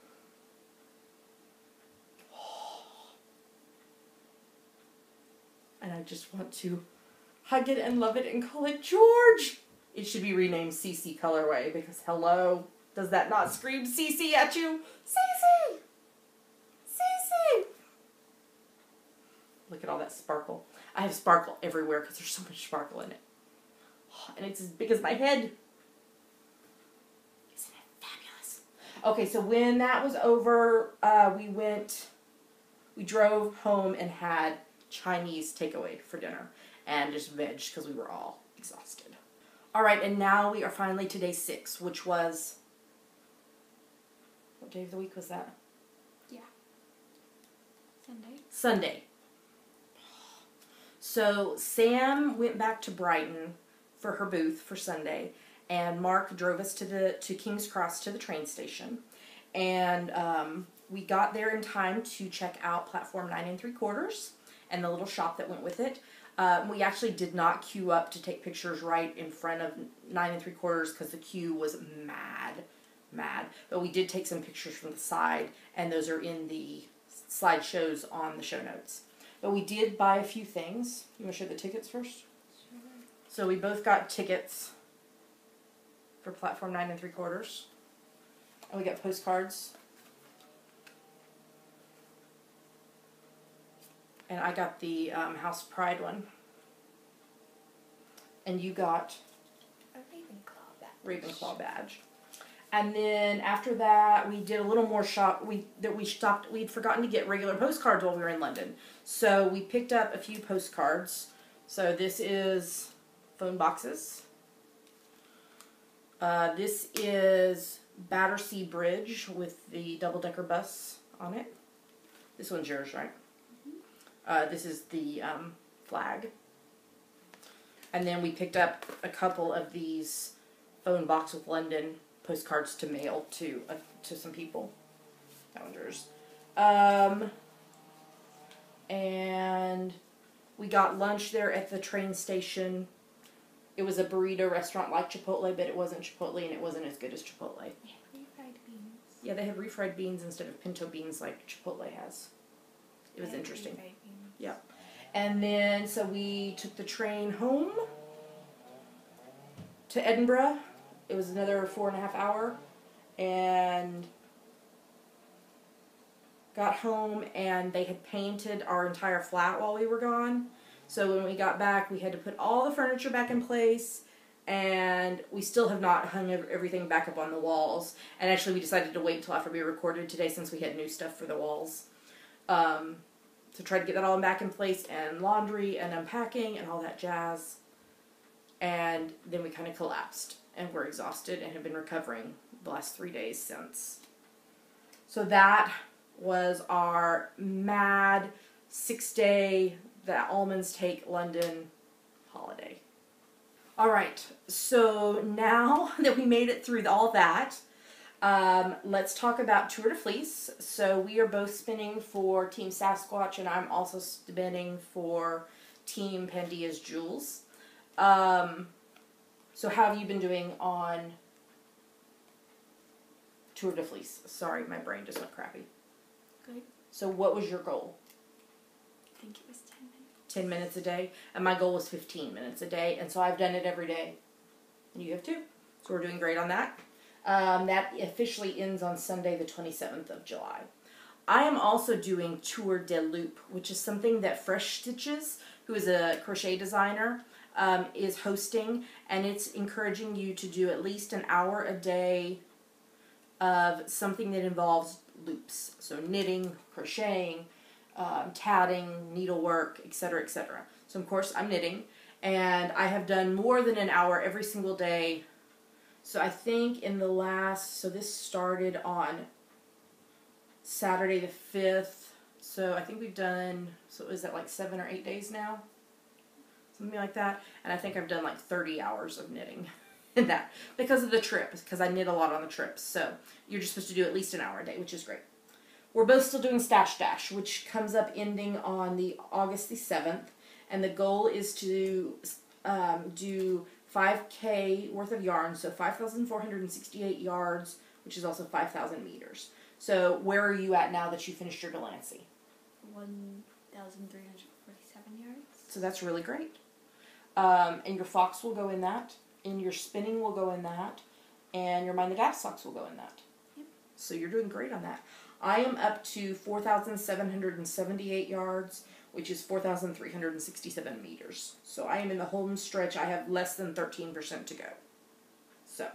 And I just want to hug it and love it and call it George. It should be renamed CC Colorway because hello, does that not scream CC at you? CC! CC! Look at all that sparkle. I have sparkle everywhere because there's so much sparkle in it. And it's as big as my head. Isn't it fabulous? Okay, so when that was over, we We drove home and had Chinese takeaway for dinner and just veg because we were all exhausted. All right, and now we are finally to day 6, which was, what day of the week was that? Yeah. Sunday. So Sam went back to Brighton for her booth for Sunday, and Mark drove us to King's Cross to the train station, and we got there in time to check out platform 9 3/4 and the little shop that went with it. We actually did not queue up to take pictures right in front of 9 3/4 because the queue was mad. But we did take some pictures from the side, and those are in the slideshows on the show notes. But we did buy a few things. You want to show the tickets first? Sure. So we both got tickets for platform 9 3/4. And we got postcards. And I got the House of Pride one. And you got A Ravenclaw badge. Ravenclaw badge. And then after that, we did a little more shop. We'd forgotten to get regular postcards while we were in London. So we picked up a few postcards. So this is phone boxes. This is Battersea Bridge with the double-decker bus on it. This one's yours, right? Mm-hmm. This is the flag. And then we picked up a couple of these phone box with London postcards to mail to some people. That one's yours. And we got lunch there at the train station. It was a burrito restaurant like Chipotle, but it wasn't Chipotle and it wasn't as good as Chipotle. They have refried beans. Yeah, they had refried beans instead of pinto beans like Chipotle has. It was interesting. Refried beans. Yeah. And then, so we took the train home to Edinburgh. It was another 4.5 hour, and got home, and they had painted our entire flat while we were gone. So when we got back, we had to put all the furniture back in place, and we still have not hung everything back up on the walls. And actually, we decided to wait until after we recorded today since we had new stuff for the walls. To try to get that all back in place, and laundry, and unpacking, and all that jazz. And then we kind of collapsed, and we're exhausted, and have been recovering the last 3 days since. So that was our mad 6-day, the Almonds Take London holiday. Alright, so now that we made it through all that, let's talk about Tour de Fleece. So we are both spinning for Team Sasquatch, and I'm also spinning for Team Pandia's Jewels. So how have you been doing on Tour de Fleece? Sorry, my brain just went crappy. Good. So what was your goal? I think it was 10 minutes. 10 minutes a day? And my goal was 15 minutes a day, and so I've done it every day. And you have too. So we're doing great on that. That officially ends on Sunday, the 27th of July. I am also doing Tour de Loop, which is something that Fresh Stitches, who is a crochet designer, is hosting, and it's encouraging you to do at least an hour a day of something that involves loops. So knitting, crocheting, tatting, needlework, etc., etc. So of course I'm knitting, and I have done more than an hour every single day. So I think in the last, so this started on Saturday the 5th, so I think we've done, so is that like 7 or 8 days now? Something like that. And I think I've done like 30 hours of knitting in that because of the trip, because I knit a lot on the trips. So you're just supposed to do at least an hour a day, which is great. We're both still doing Stash Dash, which comes up ending on the August the 7th. And the goal is to do 5K worth of yarn, so 5,468 yards, which is also 5,000 meters. So where are you at now that you finished your Delancey? 1,347 yards. So that's really great. And your Fox will go in that, and your spinning will go in that, and your Mind the Gap socks will go in that. Yep. So you're doing great on that. I am up to 4,778 yards, which is 4,367 meters. So I am in the home stretch. I have less than 13% to go. So,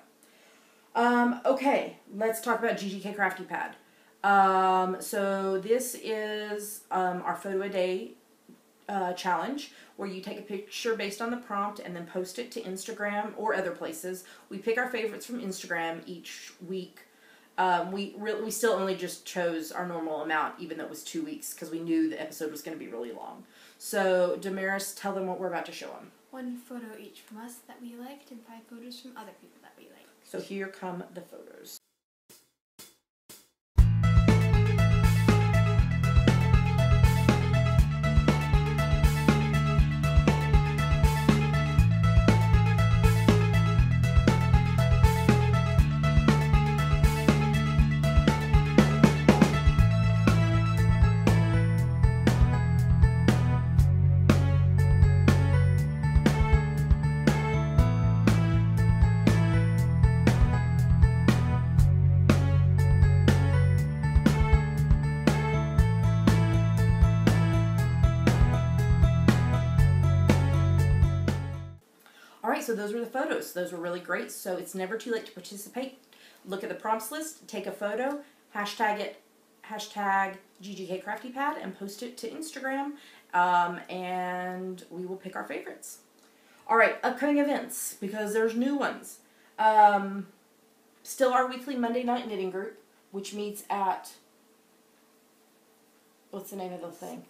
okay, let's talk about GGK Crafty Pad. So this is our photo a day challenge, where you take a picture based on the prompt and then post it to Instagram or other places. We pick our favorites from Instagram each week. We still only just chose our normal amount, even though it was 2 weeks, because we knew the episode was going to be really long. So, Damaris, tell them what we're about to show them. 1 photo each from us that we liked, and 5 photos from other people that we liked. So here come the photos. Alright, so those were the photos. Those were really great. So it's never too late to participate. Look at the prompts list, take a photo, hashtag it, hashtag GGKCraftyPad, and post it to Instagram, and we will pick our favorites. Alright, upcoming events, because there's new ones. Still our weekly Monday night knitting group, which meets at, what's the name of the thing?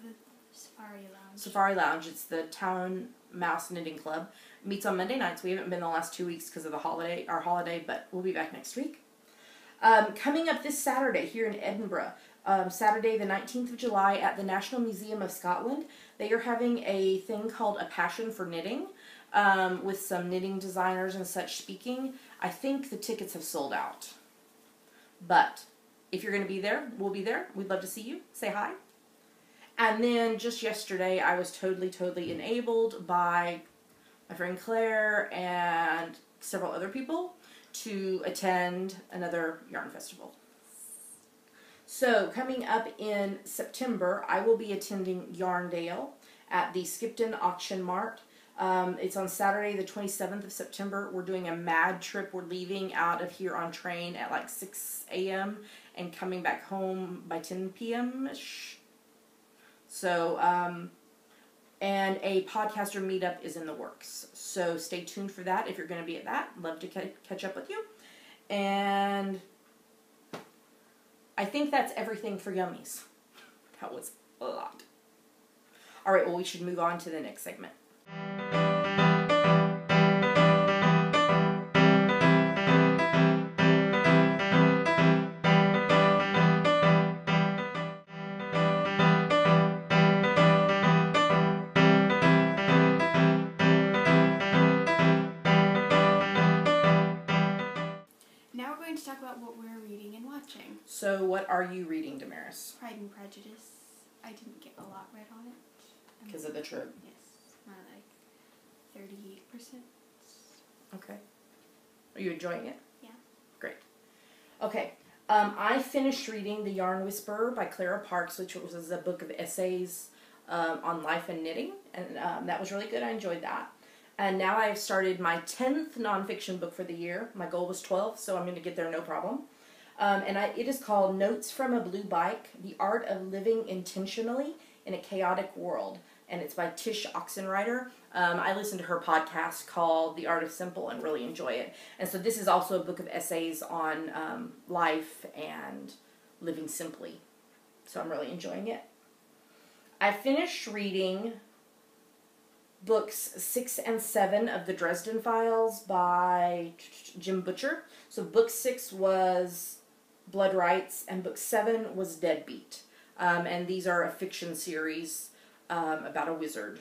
Safari Lounge. Safari Lounge. It's the Town Mouse Knitting Club. It meets on Monday nights. We haven't been the last 2 weeks because of our holiday, but we'll be back next week. Coming up this Saturday here in Edinburgh, Saturday the 19th of July at the National Museum of Scotland, they are having a thing called A Passion for Knitting, with some knitting designers and such speaking. I think the tickets have sold out. But if you're going to be there, we'll be there. We'd love to see you. Say hi. And then just yesterday, I was totally enabled by my friend Claire and several other people to attend another yarn festival. So coming up in September, I will be attending Yarndale at the Skipton Auction Mart. It's on Saturday the 27th of September. We're doing a mad trip. We're leaving out of here on train at like 6 a.m. and coming back home by 10 p.m.-ish. So, and a podcaster meetup is in the works. So stay tuned for that if you're going to be at that. Love to catch up with you. And I think that's everything for Yummies. That was a lot. Alright, well, we should move on to the next segment. To talk about what we're reading and watching. So, what are you reading, Damaris? Pride and Prejudice. I didn't get a lot read on it. Because of the trip? Yes. Like 38%. Okay. Are you enjoying it? Yeah. Great. Okay. I finished reading The Yarn Whisperer by Clara Parks, which was a book of essays on life and knitting. And that was really good. I enjoyed that. And now I've started my 10th nonfiction book for the year. My goal was 12, so I'm going to get there no problem. It is called Notes from a Blue Bike, The Art of Living Intentionally in a Chaotic World. And it's by Tish Oxenreider. I listened to her podcast called The Art of Simple and really enjoy it. And so this is also a book of essays on life and living simply. So I'm really enjoying it. I finished reading books 6 and 7 of the Dresden Files by Jim Butcher. So book 6 was Blood Rights and book 7 was Deadbeat. And these are a fiction series about a wizard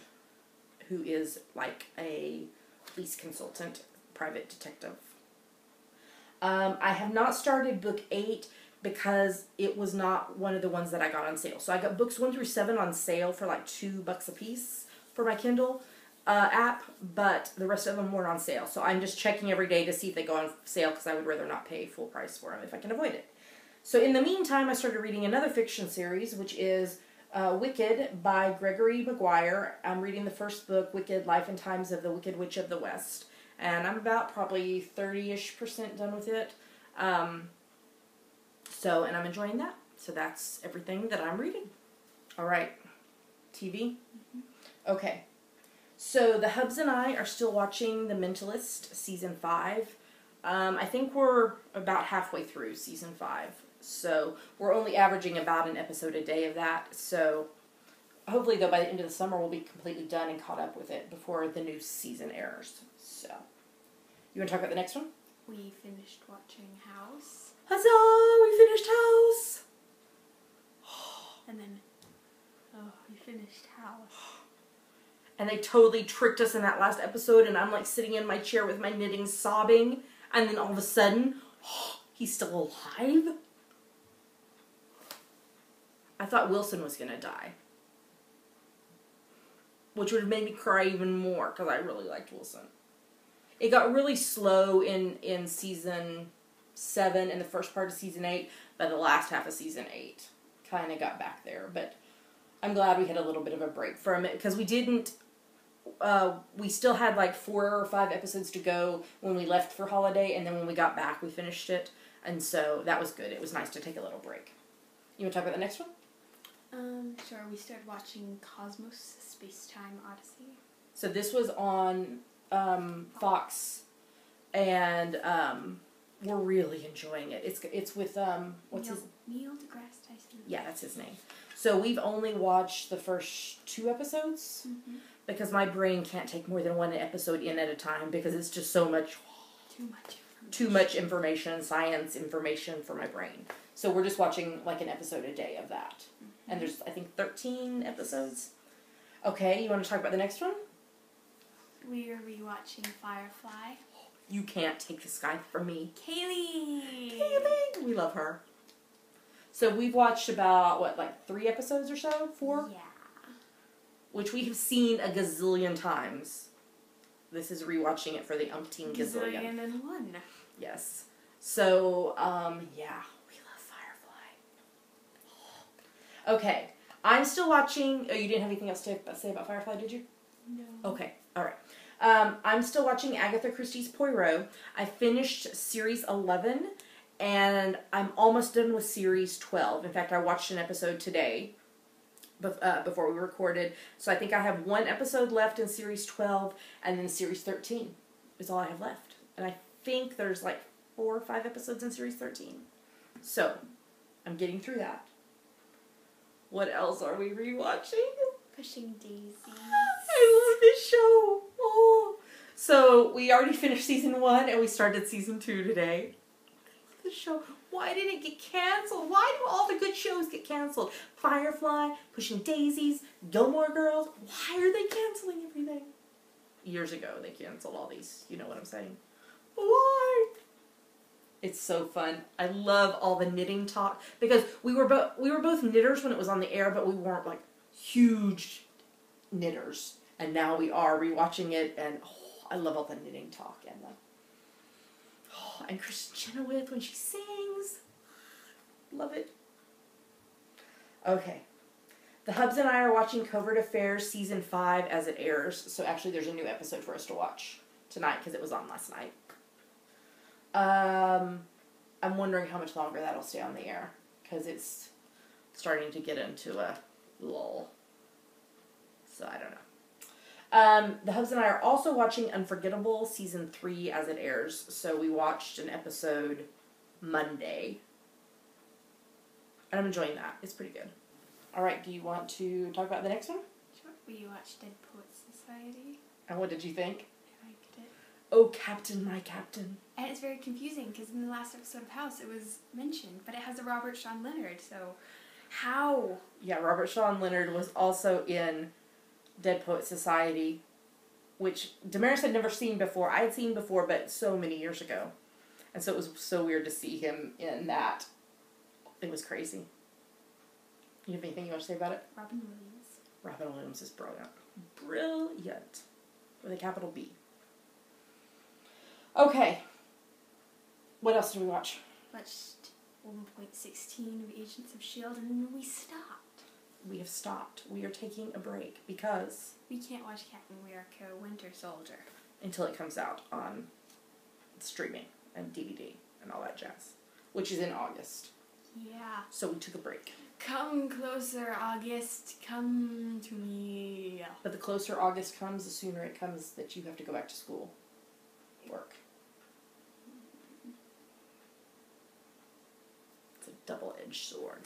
who is like a police consultant, private detective. I have not started book 8 because it was not one of the ones that I got on sale. So I got books 1 through 7 on sale for like $2 a piece for my Kindle app, but the rest of them weren't on sale. So I'm just checking every day to see if they go on sale because I would rather not pay full price for them if I can avoid it. So in the meantime, I started reading another fiction series, which is Wicked by Gregory Maguire. I'm reading the first book, Wicked, Life and Times of the Wicked Witch of the West. And I'm about probably 30-ish% done with it. And I'm enjoying that. So that's everything that I'm reading. All right. TV? Mm-hmm. Okay. So the Hubs and I are still watching The Mentalist Season 5. I think we're about halfway through Season 5. So we're only averaging about an episode a day of that. So hopefully, though, by the end of the summer, we'll be completely done and caught up with it before the new season airs. So, you want to talk about the next one? We finished watching House. Huzzah! We finished House! And then, we finished House. And they totally tricked us in that last episode, and I'm like sitting in my chair with my knitting sobbing, and then all of a sudden, he's still alive? I thought Wilson was gonna die. Which would have made me cry even more, because I really liked Wilson. It got really slow in Season 7 and the first part of Season 8, but the last half of Season 8 kind of got back there. But I'm glad we had a little bit of a break from it, because we didn't... we still had like 4 or 5 episodes to go when we left for holiday, and then when we got back, we finished it. And so that was good. It was nice to take a little break. You want to talk about the next one? Sure. We started watching Cosmos, Space-Time Odyssey. So this was on Fox, and we're really enjoying it. It's with Neil deGrasse Tyson. Yeah, that's his name. So we've only watched the first 2 episodes because my brain can't take more than 1 episode in at a time because it's just so much. Too much information, science information for my brain. So we're just watching like an episode a day of that. And there's, I think, 13 episodes. Okay, you want to talk about the next one? We are rewatching Firefly. You can't take the sky from me. Kaylee! We love her. So we've watched about, what, like 3 episodes or so? 4? Yeah. Which we have seen a gazillion times. This is rewatching it for the umpteen gazillion. Gazillion and 1. Yes. So, yeah. We love Firefly. Okay. I'm still watching... Oh, you didn't have anything else to say about Firefly, did you? No. Okay. All right. I'm still watching Agatha Christie's Poirot. I finished Series 11, and I'm almost done with Series 12. In fact, I watched an episode today before we recorded. So I think I have 1 episode left in Series 12, and then Series 13 is all I have left. And I think there's like 4 or 5 episodes in Series 13. So, I'm getting through that. What else are we rewatching? Pushing Daisies. I love this show. Oh. So, we already finished Season 1, and we started Season 2 today. The show. Why did it get canceled? Why do all the good shows get canceled? Firefly, Pushing Daisies, Gilmore Girls. Why are they canceling everything? Years ago, they canceled all these. You know what I'm saying? Why? It's so fun. I love all the knitting talk because we were both knitters when it was on the air, but we weren't like huge knitters. And now we are rewatching it, and I love all the knitting talk and and Kristen Chenoweth when she sings. Love it. Okay. The Hubs and I are watching Covert Affairs Season 5 as it airs. So actually there's a new episode for us to watch tonight because it was on last night. I'm wondering how much longer that'll stay on the air because it's starting to get into a lull. So I don't know. The Hubs and I are also watching Unforgettable Season 3 as it airs. So we watched an episode Monday. And I'm enjoying that. It's pretty good. Alright, do you want to talk about the next one? Sure. We watched Dead Poets Society. And what did you think? I liked it. Oh, Captain, my Captain. And it's very confusing because in the last episode of House it was mentioned, but it has a Robert Sean Leonard, so how? Yeah, Robert Sean Leonard was also in Dead Poets Society, which Damaris had never seen before. I had seen before, but so many years ago. And so it was so weird to see him in that. It was crazy. You have anything you want to say about it? Robin Williams. Robin Williams is brilliant. Brilliant. With a capital B. Okay. What else did we watch? Watched 1.16 of Agents of S.H.I.E.L.D. and then we stopped. We have stopped. We are taking a break because... We can't watch Captain America Winter Soldier. Until it comes out on streaming and DVD and all that jazz. Which is in August. Yeah. So we took a break. Come closer, August. Come to me. But the closer August comes, the sooner it comes that you have to go back to school. Work. It's a double-edged sword.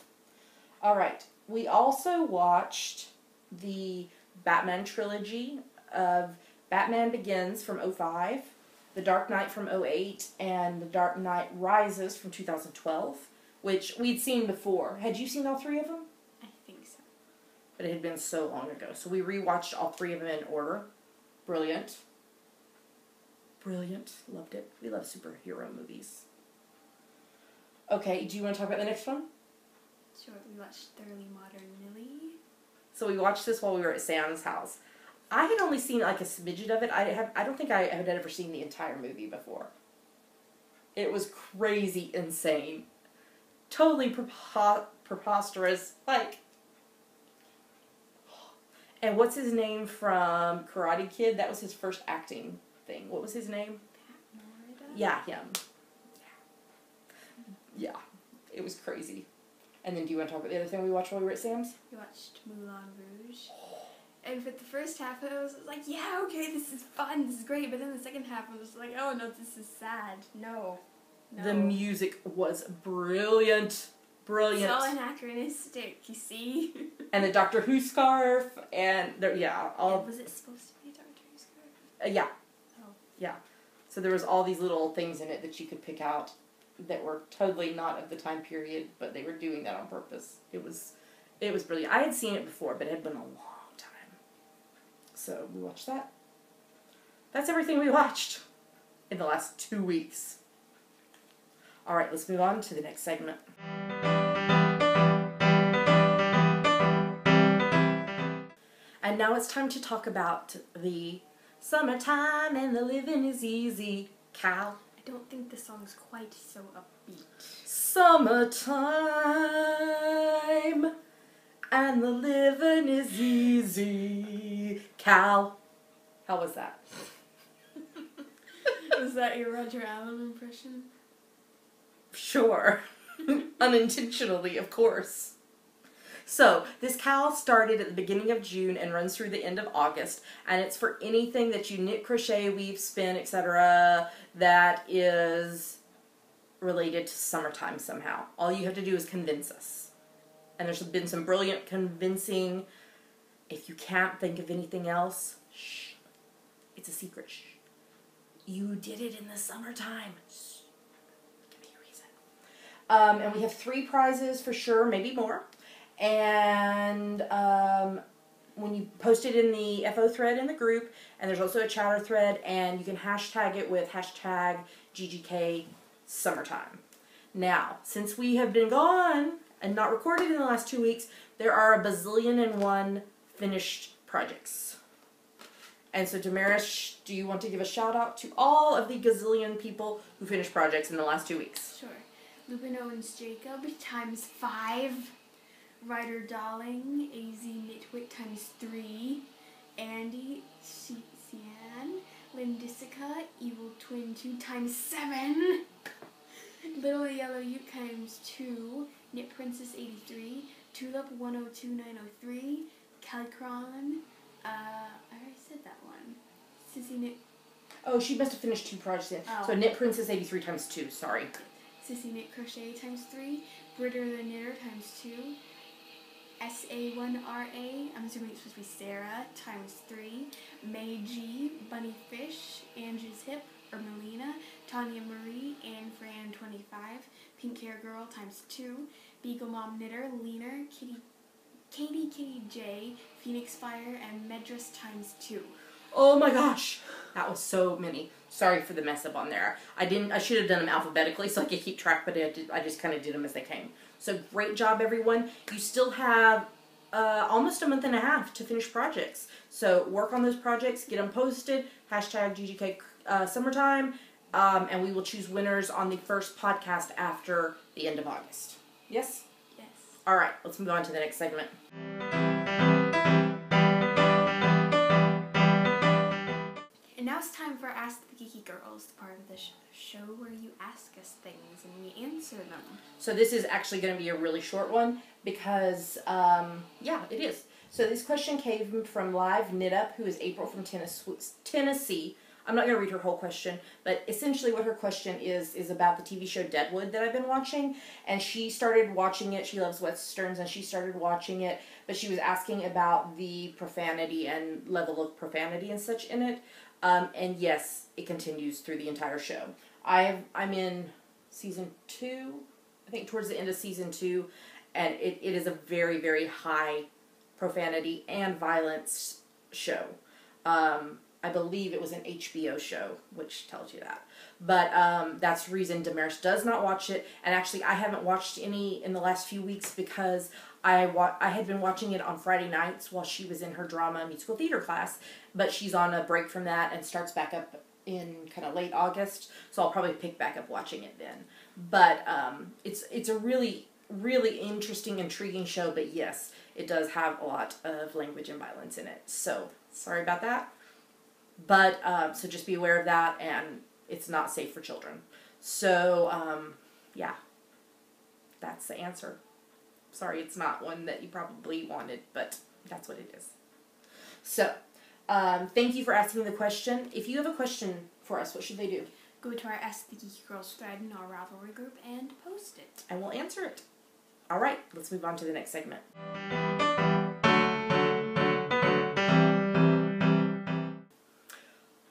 All right. We also watched the Batman trilogy of Batman Begins from 2005, The Dark Knight from 2008, and The Dark Knight Rises from 2012, which we'd seen before. Had you seen all three of them? I think so. But it had been so long ago. So we rewatched all three of them in order. Brilliant. Brilliant. Loved it. We love superhero movies. Okay, do you want to talk about the next one? Sure, we watched Thoroughly Modern Millie. So we watched this while we were at Sam's house. I had only seen like a smidgen of it. I don't think I had ever seen the entire movie before. It was crazy insane. Totally preposterous. Like, and what's his name from Karate Kid? That was his first acting thing. What was his name? Yeah, him. Yeah. It was crazy. And then do you want to talk about the other thing we watched while we were at Sam's? We watched Moulin Rouge. And for the first half of it, I was like, yeah, okay, this is fun, this is great. But then the second half, I was like, oh no, this is sad. No. The music was brilliant. Brilliant. It's all anachronistic, you see? And the Doctor Who scarf, and all. Was it supposed to be a Doctor Who scarf? Yeah. Oh. Yeah. So there was all these little things in it that you could pick out that were totally not of the time period, but they were doing that on purpose. It was brilliant. I had seen it before, but it had been a long time. So we watched that. That's everything we watched in the last 2 weeks. All right, let's move on to the next segment. And now it's time to talk about the summertime and the living is easy. Cal? I don't think the song's quite so upbeat. Summertime and the living is easy. Cal? How was that? Was that your Roger Allen impression? Sure. Unintentionally, of course. So, this Cal started at the beginning of June and runs through the end of August, and it's for anything that you knit, crochet, weave, spin, etc. that is related to summertime somehow. All you have to do is convince us. And there's been some brilliant convincing. If you can't think of anything else, shh. It's a secret. Shh. You did it in the summertime. Shh. Give me a reason. And we have 3 prizes for sure, maybe more. And when you post it in the FO thread in the group, and there's also a chatter thread, and you can hashtag it with hashtag GGK summertime. Now, since we have been gone and not recorded in the last 2 weeks, there are a bazillion and one finished projects. And so, Damaris, do you want to give a shout out to all of the gazillion people who finished projects in the last 2 weeks? Sure. Lupin Owens Jacob ×5. Ryder Darling, AZ Nitwit ×3, Andy Cian, Lindisica, Evil Twin 2 ×7, Little Yellow Ute ×2, Knit Princess 83, Tulip 102903, Calicron, I already said that one. Sissy Knit. Oh, she must have finished 2 projects in. Oh. So Knit Princess 83 ×2, sorry. Sissy Knit Crochet ×3, Britter the Knitter ×2, SA1RA, I'm assuming it's supposed to be Sarah, ×3, May G, Bunny Fish, Angie's Hip, or Melina, Tanya Marie, Anne Fran 25, Pink Hair Girl ×2, Beagle Mom Knitter, Leaner, Katie J, Phoenix Fire, and Medras ×2. Oh my gosh, that was so many. Sorry for the mess up on there. I should have done them alphabetically so I could keep track, but I just kind of did them as they came. So great job, everyone. You still have almost a month and a half to finish projects. So work on those projects, get them posted, hashtag GGK summertime, and we will choose winners on the first podcast after the end of August. Yes? Yes. All right, let's move on to the next segment. And now now it's time for Ask the Geeky Girls, the part of the show where you ask us things and we answer them. So this is actually going to be a really short one because, yeah, it is. So this question came from Live Knit Up, who is April from Tennessee. I'm not going to read her whole question, but essentially what her question is about the TV show Deadwood that I've been watching. And she started watching it. She loves Westerns, and she started watching it. But she was asking about the profanity and level of profanity and such in it. And yes, it continues through the entire show. I'm in season 2, I think towards the end of season 2, and it is a very, very high profanity and violence show. I believe it was an HBO show, which tells you that. But that's the reason Damaris does not watch it. And actually, I haven't watched any in the last few weeks because I had been watching it on Friday nights while she was in her drama musical theater class. But she's on a break from that and starts back up in kind of late August. So I'll probably pick back up watching it then. But it's a really, really interesting, intriguing show. But yes, it does have a lot of language and violence in it. So sorry about that. But, so just be aware of that, and it's not safe for children. So, yeah, that's the answer. Sorry, it's not one that you probably wanted, but that's what it is. So, thank you for asking the question. If you have a question for us, what should they do? Go to our Ask the Geeky Girls thread in our Ravelry group and post it. And we'll answer it. All right, let's move on to the next segment.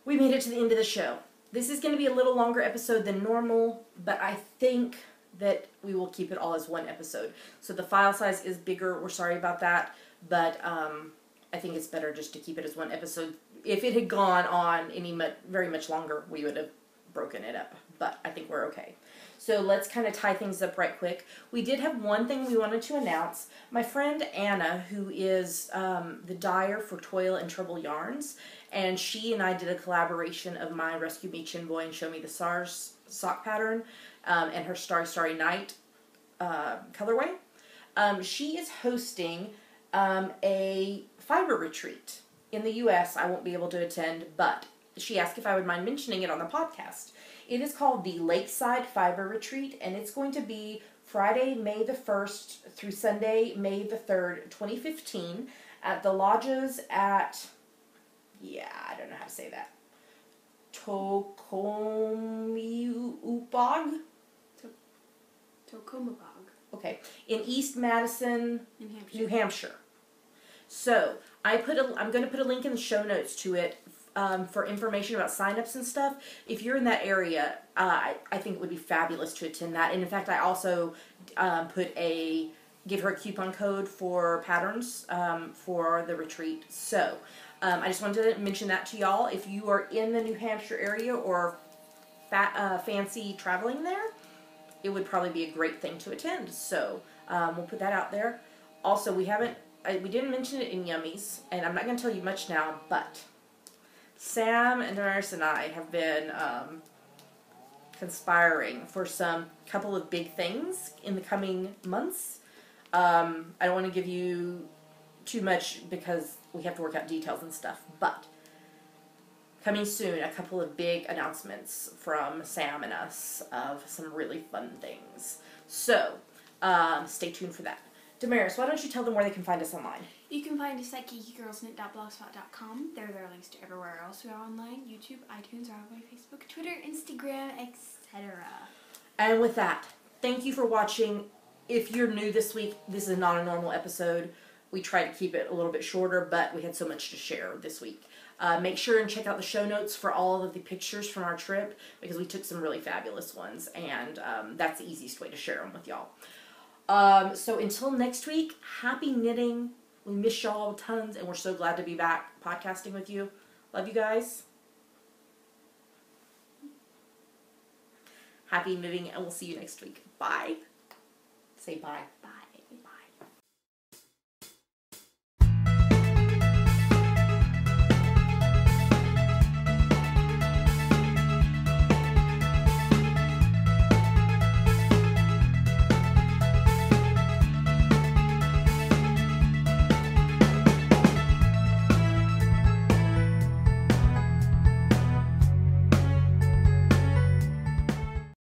We made it to the end of the show. This is going to be a little longer episode than normal, but I think that we will keep it all as one episode. So the file size is bigger. We're sorry about that, but I think it's better just to keep it as one episode. If it had gone on very much longer, we would have broken it up, but I think we're okay. So let's kind of tie things up right quick. We did have one thing we wanted to announce. My friend Anna, who is the dyer for Toil and Trouble Yarns, and she and I did a collaboration of my Rescue Me Chin Boy and Show Me the Stars sock pattern and her Starry Starry Night colorway. She is hosting a fiber retreat in the U.S. I won't be able to attend, but she asked if I would mind mentioning it on the podcast. It is called the Lakeside Fiber Retreat, and it's going to be Friday, May the 1st through Sunday, May the 3rd, 2015 at the lodges at, I don't know how to say that, Tokomabog? Tokomabog. Okay, in East Madison, New Hampshire. So, I'm going to put a link in the show notes to it for information about signups and stuff. If you're in that area, I think it would be fabulous to attend that. And in fact, I also give her a coupon code for patterns for the retreat. So I just wanted to mention that to y'all. If you are in the New Hampshire area or fancy traveling there, it would probably be a great thing to attend. So we'll put that out there. Also, we didn't mention it in Yummies, and I'm not going to tell you much now, but Sam and Damaris and I have been conspiring for some couple of big things in the coming months. I don't want to give you too much because we have to work out details and stuff, but coming soon, a couple of big announcements from Sam and us of some really fun things. So, stay tuned for that. Damaris, why don't you tell them where they can find us online? You can find us at geekygirlsknit.blogspot.com. There are links to everywhere else we are online: YouTube, iTunes, Ravelry, Facebook, Twitter, Instagram, etc. And with that, thank you for watching. If you're new this week, this is not a normal episode. We try to keep it a little bit shorter, but we had so much to share this week. Make sure and check out the show notes for all of the pictures from our trip, because we took some really fabulous ones, and that's the easiest way to share them with y'all. So until next week, happy knitting. We miss y'all tons, and we're so glad to be back podcasting with you. Love you guys. Happy knitting, and we'll see you next week. Bye. Say bye. Bye.